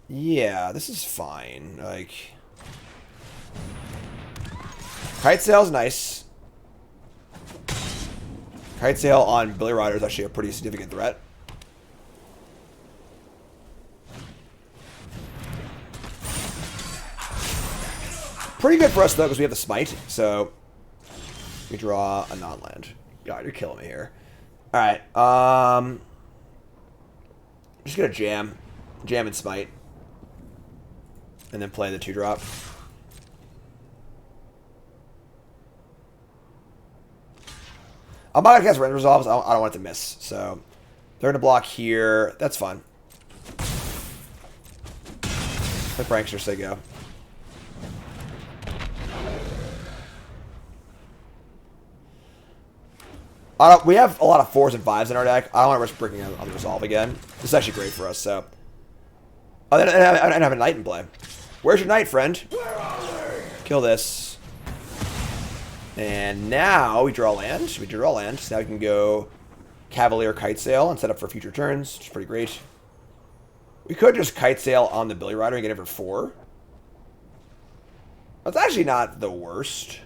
Yeah, this is fine. Like, Kite Sail's nice. Kite Sail on Billy Rider is actually a pretty significant threat. Pretty good for us, though, because we have the Smite, so we draw a non-land. God, you're killing me here. Alright, just gonna jam and Smite, and then play the 2-drop. I'm not gonna cast Render Resolves. I don't want it to miss, so they're gonna block here. That's fine. The Pranksters say go. We have a lot of 4s and 5s in our deck. I don't want to risk breaking on the Resolve again. This is actually great for us, so. Oh, I don't have a Knight in play. Where's your Knight, friend? Kill this. And now we draw land. We draw land. So now we can go Cavalier Kite Sail and set up for future turns, which is pretty great. We could just Kite Sail on the Billy Rider and get it for 4. That's actually not the worst.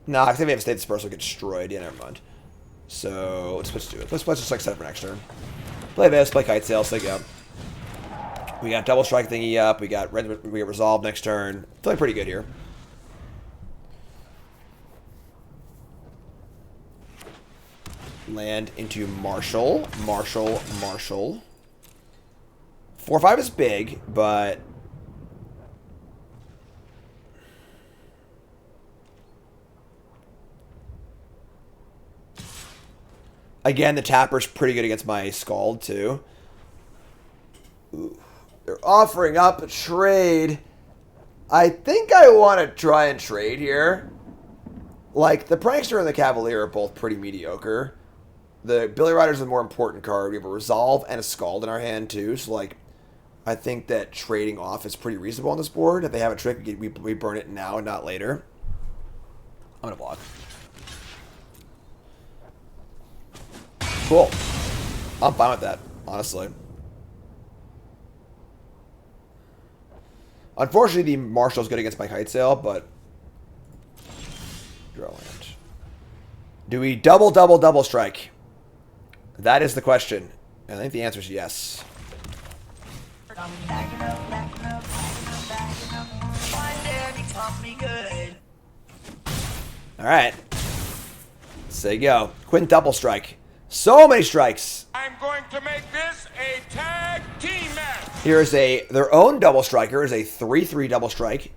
Nah, I think we have a State Dispersal get destroyed. Yeah, never mind. So let's do it. Let's just like set up for next turn. Play this, play Kite Sail, so they go. We got double strike thingy up. We got Resolve next turn. Feeling pretty good here. Land into Marshall. Marshall. 4/5 is big, but again, the Tapper's pretty good against my Scald, too. Ooh. They're offering up a trade. I think I want to try and trade here. Like, the Prankster and the Cavalier are both pretty mediocre. The Billy Rider's the more important card. We have a Resolve and a Scald in our hand, too. So, like, I think that trading off is pretty reasonable on this board. If they have a trick, we burn it now and not later. I'm going to block. Cool. I'm fine with that, honestly. Unfortunately, the Marshall's good against my Kite Sail, but draw land. Do we double strike? That is the question. And I think the answer is yes. Alright. Say go. Quintuple strike. So many strikes. I'm going to make this a tag team match. Here is their own double striker is a 3/3 double strike.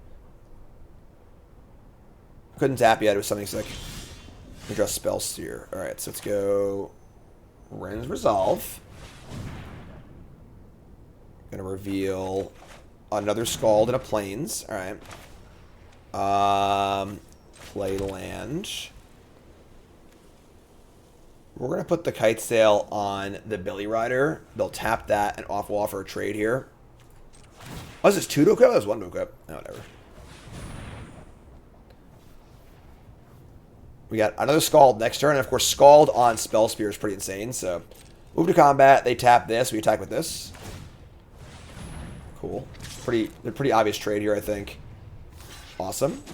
Couldn't tap yet. It was something sick. We draw Spell Seer. All right, so let's go. Ren's Resolve. Gonna reveal another Scald and a Plains. All right. Play land. We're going to put the Kite Sail on the Billy Rider. They'll tap that and we'll offer a trade here. Oh, is this 2 to equip? That was 1 to equip. Oh, whatever. We got another Scald next turn. And, of course, Scald on Spell Spear is pretty insane. So, move to combat. They tap this. We attack with this. Cool. Pretty obvious trade here, I think. Awesome.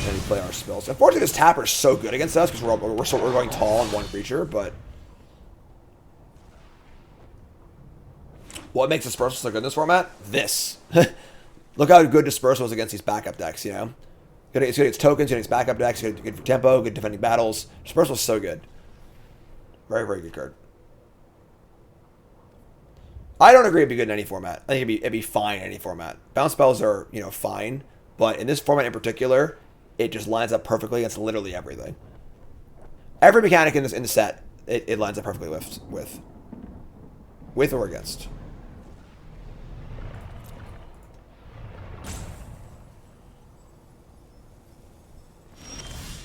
And we play our spells. Unfortunately, this Tapper is so good against us because we're going tall on one creature, but what makes Dispersal so good in this format? This. Look how good Dispersal is against these backup decks, you know? It's good against tokens, good against backup decks, good for tempo, good defending battles. Dispersal is so good. Very, very good card. I don't agree it'd be good in any format. I think it'd be fine in any format. Bounce spells are, fine, but in this format in particular, it just lines up perfectly against literally everything. Every mechanic in the set, it lines up perfectly with or against.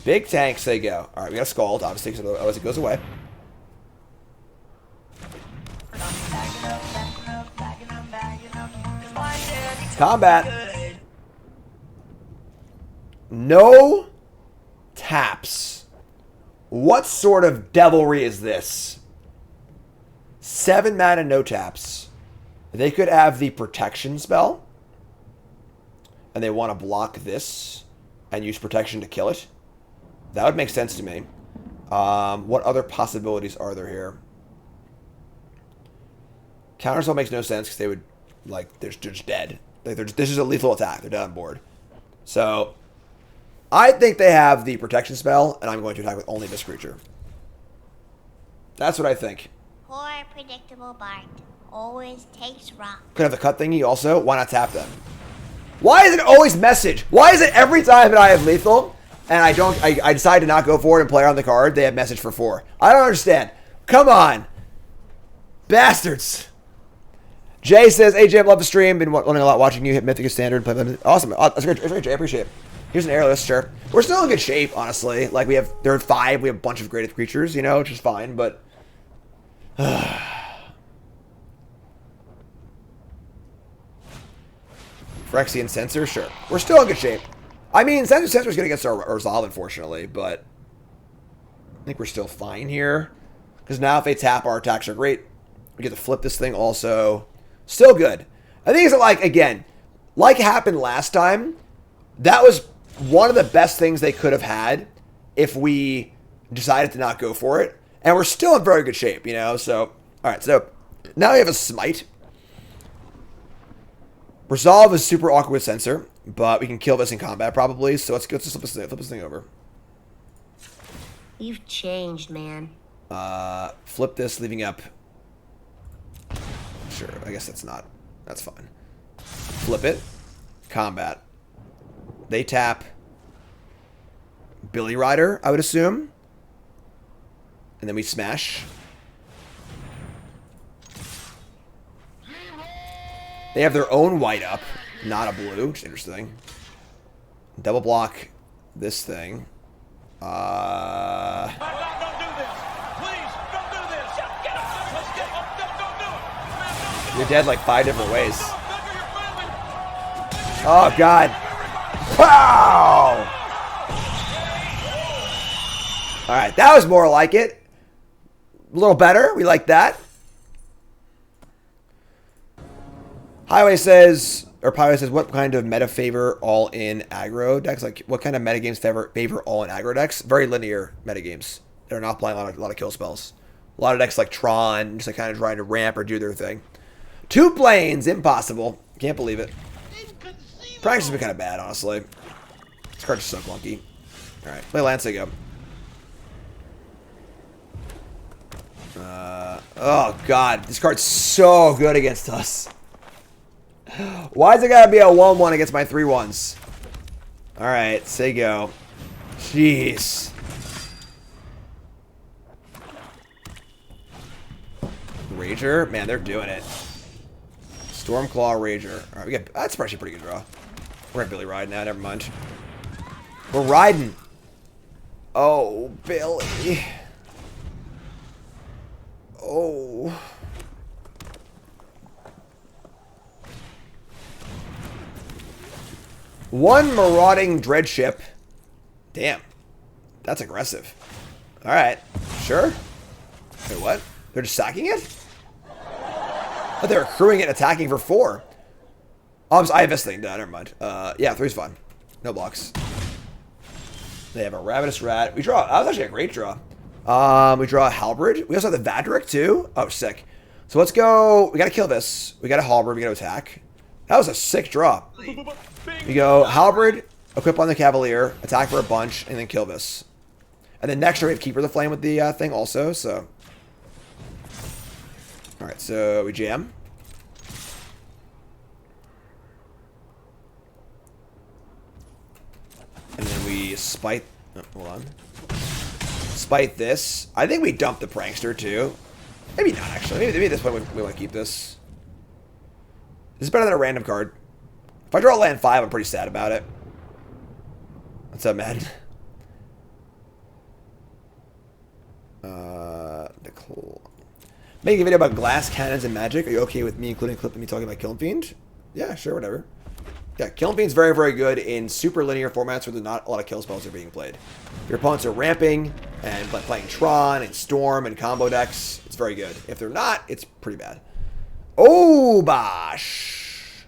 Big tanks, they go. All right, we got a Scald, obviously, because otherwise it goes away. Combat. No taps. What sort of devilry is this? 7 mana, no taps. They could have the protection spell. and they want to block this and use protection to kill it, that would make sense to me. What other possibilities are there here? Counterspell makes no sense because they would, like, they're just dead. Like, this is a lethal attack. They're dead on board. So, I think they have the protection spell, and I'm going to attack with only this creature. That's what I think. Poor predictable Bart always takes rock. Could have the cut thingy also. Why not tap them? Why is it always message? Why is it every time that I have lethal and I decide to not go for it and play on the card, they have message for 4? I don't understand. Come on. Bastards. Jay says, hey, Jay, love the stream. Been learning a lot watching you hit Mythic as standard. Awesome. That's great, Jay. I appreciate it. Here's an airless, sure. We're still in good shape, honestly. Like, there are 5. We have a bunch of graded creatures, you know, which is fine, but... Phyrexian Censor, sure. We're still in good shape. I mean, Censor is going to get our resolve, unfortunately, but I think we're still fine here. Because now if they tap, our attacks are great. We get to flip this thing also. Still good. I think it's like, again, like happened last time, that was one of the best things they could have had if we decided to not go for it. And we're still in very good shape, you know? So, all right, so now we have a Smite. Resolve is super awkward with Censor, but we can kill this in combat probably. So let's just flip this thing over. You've changed, man. Flip this, leaving up. Sure, I guess that's fine. Flip it. Combat. They tap Billy Rider, I would assume. And then we smash. They have their own white up, not a blue, which is interesting. Double block this thing. Don't do this. Please, don't do this. Get up. Let's get up. Don't do it. You're dead like 5 different ways. Oh, God. Wow! Alright, that was more like it. A little better. We like that. Highway says, what kind of meta favor all-in aggro decks? Like, what kind of metagames favor all-in aggro decks? Very linear metagames. They're not playing a lot of kill spells. A lot of decks like Tron, just like kind of trying to ramp or do their thing. 2 planes, impossible. Can't believe it. Practice has been kind of bad, honestly. This card's so clunky. Alright, play Lancego. Oh, God. This card's so good against us. Why is it gotta be a 1-1 against my 3-1s? Alright, say go. Jeez. Rager? Man, they're doing it. Stormclaw, Rager. Alright, that's actually a pretty good draw. We're at Billy Ride now, never mind. We're riding. Oh, Billy. Oh. One marauding dread ship. Damn. That's aggressive. Alright. Sure. Wait, what? They're just sacking it? Oh, they're crewing it and attacking for 4. Oh, I have this thing. No, never mind. Yeah, 3's fine. No blocks. They have a Ravenous Rat. We draw. That was actually a great draw. We draw a Halberd. We also have the Vadric, too. Oh, sick. So let's go. We got to kill this. We got a Halberd. We got to attack. That was a sick draw. We go Halberd, equip on the Cavalier, attack for a bunch, and then kill this. And then next turn we have Keeper of the Flame with the thing also, so. Alright, so we jam. And then we spite. Oh, hold on. Spite this. I think we dump the Prankster too. Maybe not actually. Maybe at this point we want to keep this. This is better than a random card. If I draw land 5, I'm pretty sad about it. What's up, man? Making a video about glass cannons and magic. Are you okay with me including a clip of me talking about Kiln Fiend? Yeah, sure, whatever. Yeah, Kiln Fiend's very, very good in super linear formats where there's not a lot of kill spells are being played. If your opponents are ramping and playing Tron and Storm and combo decks, it's very good. If they're not, it's pretty bad. Oh, bosh.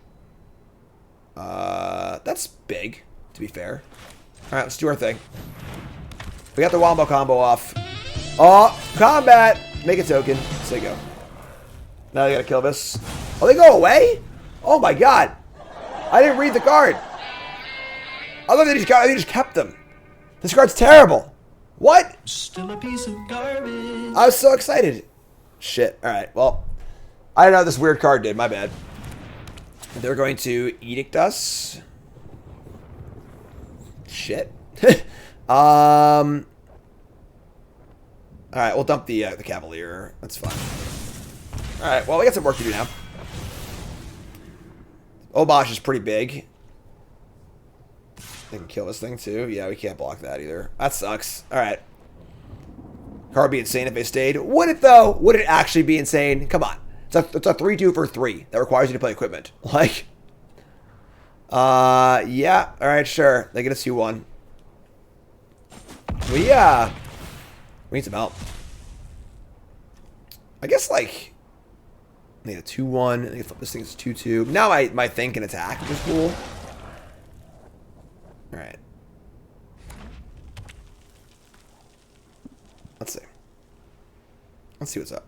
That's big, to be fair. All right, let's do our thing. We got the Wombo combo off. Oh, combat! Make a token. So they go. Now they gotta kill this. Oh, they go away? Oh my god. I didn't read the card. I thought they just kept them. This card's terrible. What? Still a piece of garbage. I was so excited. Shit. Alright, well. I don't know what this weird card did. My bad. They're going to edict us. Shit. Alright, we'll dump the Cavalier. That's fine. Alright, well, we got some work to do now. Obosh is pretty big. They can kill this thing, too. Yeah, we can't block that either. That sucks. Alright. Card would be insane if they stayed. Would it, though? Would it actually be insane? Come on. It's a 3-2 for 3. That requires you to play equipment. Like... yeah. Alright, sure. They get a 2-1. We need some help. I guess, like... I need a 2-1. I think flip this thing's 2-2. Now my thing can attack, which is cool. Alright. Let's see. Let's see what's up.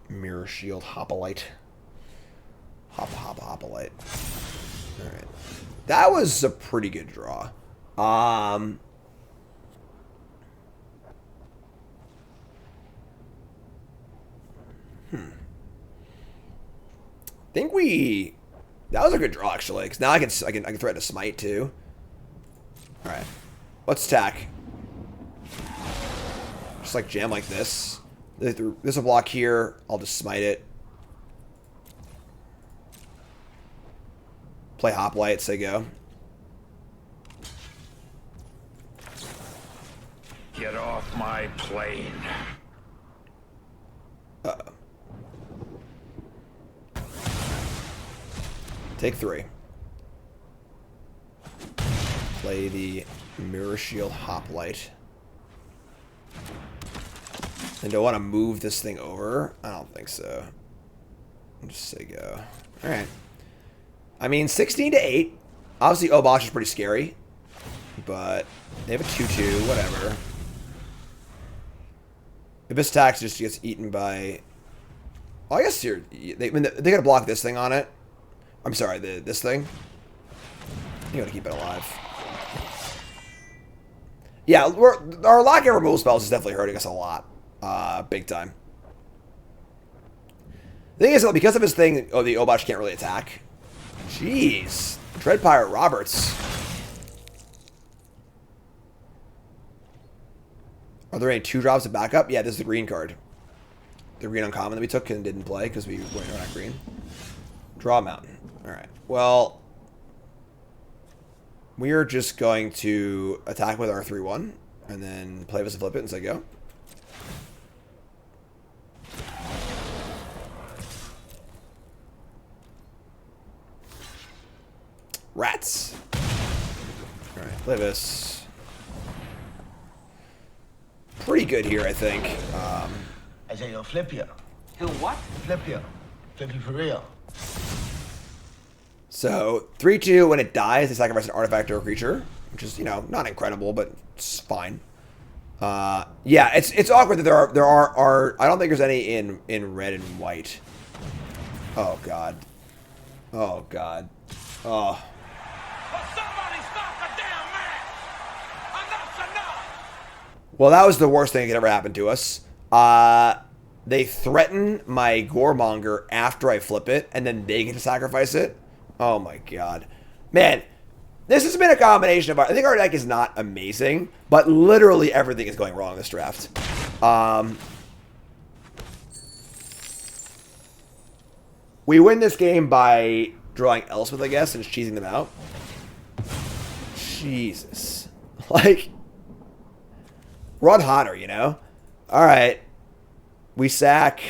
Mirror Shield, Hoplite. Hoplite. Alright. That was a pretty good draw. I think that was a good draw actually, because now I can threaten a smite too. All right, let's attack. Just like jam like this. There's a block here. I'll just smite it. Play Hoplite, say go. Get off my plane. Uh-oh. Take 3. Play the Mirror Shield Hoplite. And do I want to move this thing over? I don't think so. I'll just say go. Alright. I mean, 16-8. Obviously, Obosh is pretty scary. But they have a 2-2, whatever. If this attacks just gets eaten by... Well, I guess they gotta block this thing on it. I'm sorry, this thing. You gotta keep it alive. Yeah, our lock and removal spells is definitely hurting us a lot. Big time. The thing is, because of his thing, the Obosh can't really attack. Jeez. Dread Pirate Roberts. Are there any 2-drops of backup? Yeah, this is the green card. The green uncommon that we took and didn't play because we weren't on green. Draw Mountain. Alright. Well, we are just going to attack with our 3-1 and then play with us and flip it and say go. Rats. Alright, play this. Pretty good here, I think. I say, yo, flip ya. He'll what? Flip ya. Flip you for real. So 3-2. When it dies, they sacrifice an artifact or a creature, which is, you know, not incredible, but it's fine. Yeah, it's awkward that there are I don't think there's any in red and white. Oh god. Oh god. Oh. Somebody stop the damn man! Enough's enough! Well, that was the worst thing that could ever happen to us. They threaten my Goremonger after I flip it, and then they get to sacrifice it. Oh my god. Man, this has been a combination of... I think our deck is not amazing, but literally everything is going wrong in this draft. We win this game by drawing Elspeth, I guess, and just cheesing them out. Jesus. Like... Run hotter, you know? Alright. We sack.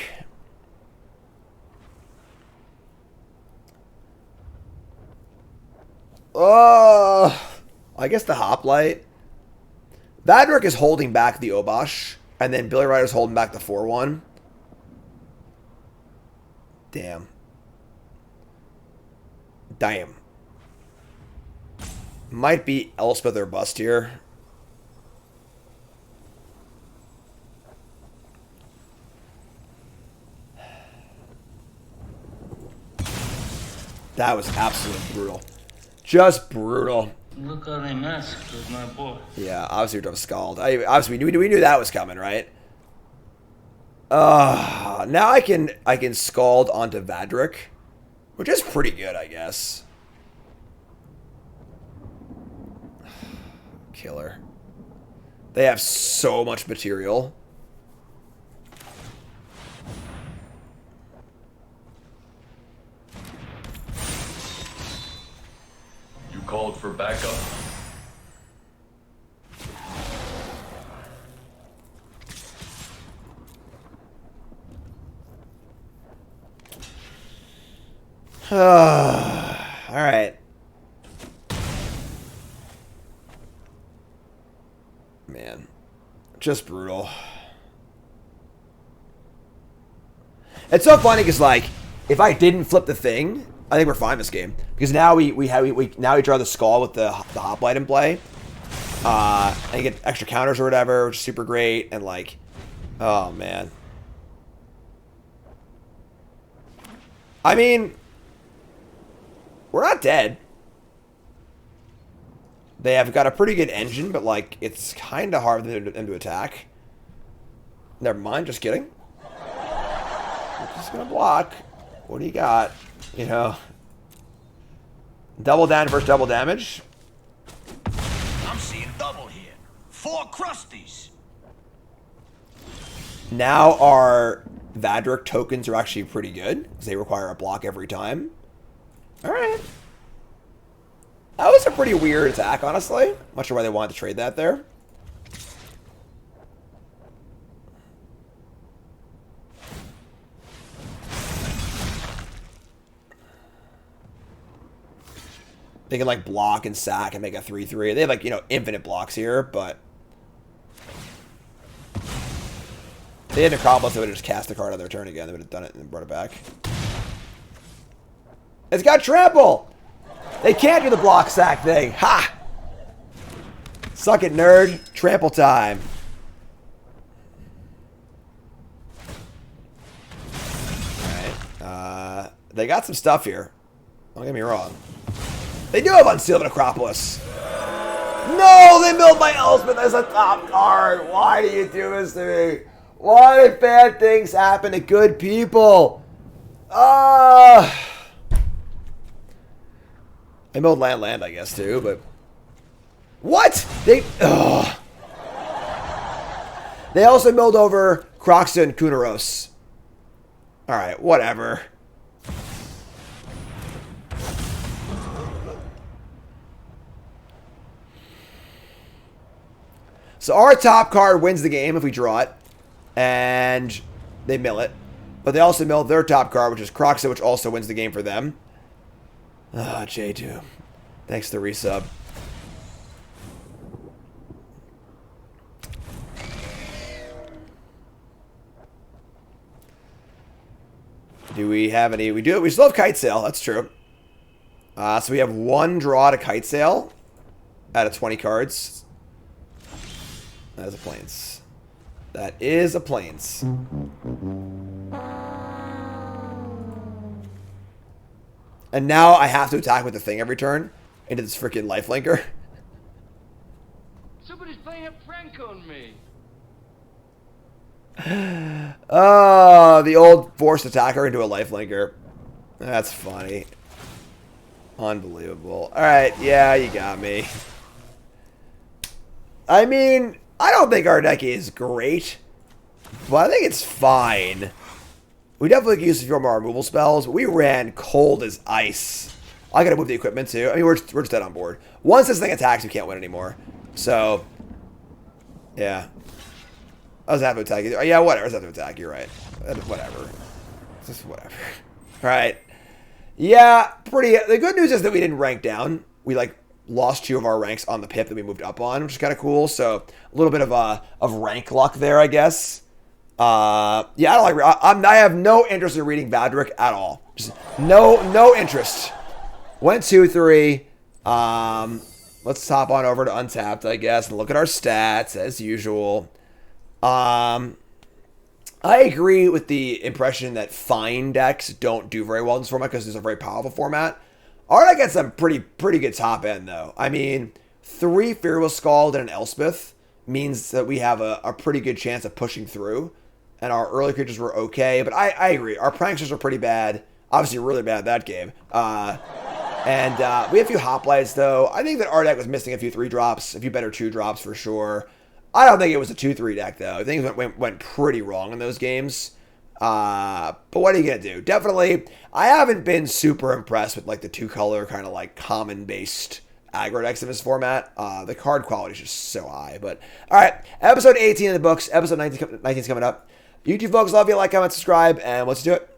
Oh, I guess the Hoplite. Vadrick is holding back the Obosh, and then Billy Ryder's holding back the 4-1. Damn. Damn. Might be Elspeth or bust here. That was absolutely brutal. Just brutal. Look how they masked with my boy. Yeah, obviously we're Scald. Obviously we knew that was coming, right? Now I can Scald onto Vadric, which is pretty good, I guess. Killer. They have so much material. You called for backup? All right. Man, just brutal. It's so funny because, like, if I didn't flip the thing, I think we're fine this game because now we draw the skull with the hoplite in play, and get extra counters or whatever, which is super great. And like, oh man, I mean, we're not dead. They have got a pretty good engine, but like it's kind of hard for them to attack. Never mind, just kidding. We're just gonna block. What do you got? You know, double damage versus double damage. I'm seeing double here. 4 crusties. Now our Vadric tokens are actually pretty good because they require a block every time. All right. That was a pretty weird attack, honestly. I'm not sure why they wanted to trade that there. They can, like, block and sack and make a 3/3. They have, like, you know, infinite blocks here, but if they hadn't accomplished, they would have just cast the card on their turn again. They would have done it and brought it back. It's got trample! They can't do the block sack thing. Ha! Suck it, nerd. Trample time. Alright. They got some stuff here. Don't get me wrong. They do have Unsealed Necropolis. No! They milled my Elspeth as a top card. Why do you do this to me? Why do bad things happen to good people? They milled land, I guess, too, but... What? They also milled over Croxa and Kunaros. Alright, whatever. So our top card wins the game if we draw it. And they mill it. But they also milled their top card, which is Croxa, which also wins the game for them. Ah, J2. Thanks to the resub. Do we have any? We do. We still have Kite Sail. That's true. So we have 1 draw to Kite Sail out of 20 cards. That is a Plains. That is a Plains. And now I have to attack with the thing every turn into this freaking lifelinker. Somebody's playing a prank on me. Oh, the old forced attacker into a lifelinker. That's funny. Unbelievable. Alright, yeah, you got me. I mean, I don't think our deck is great, but I think it's fine. We definitely could use a few more removal spells. We ran cold as ice. I gotta move the equipment too. I mean, we're just dead on board. Once this thing attacks, we can't win anymore. So, yeah. I was happy to attack you. Yeah, whatever. I was happy to attack. You're right. Whatever. Just whatever. All right. Yeah, pretty. The good news is that we didn't rank down. We like lost 2 of our ranks on the pip that we moved up on, which is kind of cool. So a little bit of rank luck there, I guess. Yeah, I don't like. I have no interest in reading Vadric at all. Just no interest. Went 2-3. Let's hop on over to Untapped, I guess, and look at our stats as usual. I agree with the impression that fine decks don't do very well in this format because it's a very powerful format. Our deck gets some pretty good top end, though. I mean, 3 Fearless Scald and an Elspeth means that we have a pretty good chance of pushing through. And our early creatures were okay, but I agree. Our pranksters are pretty bad. Obviously, really bad that game. And we have a few hoplites, though. I think that our deck was missing a few 3-drops, a few better 2-drops for sure. I don't think it was a 2-3 deck, though. Things went pretty wrong in those games. But what are you going to do? Definitely, I haven't been super impressed with like the 2-color kind of like common-based aggro decks in this format. The card quality is just so high. But all right, episode 18 in the books. Episode 19 is coming up. YouTube folks, love you. Like, comment, subscribe, and let's do it.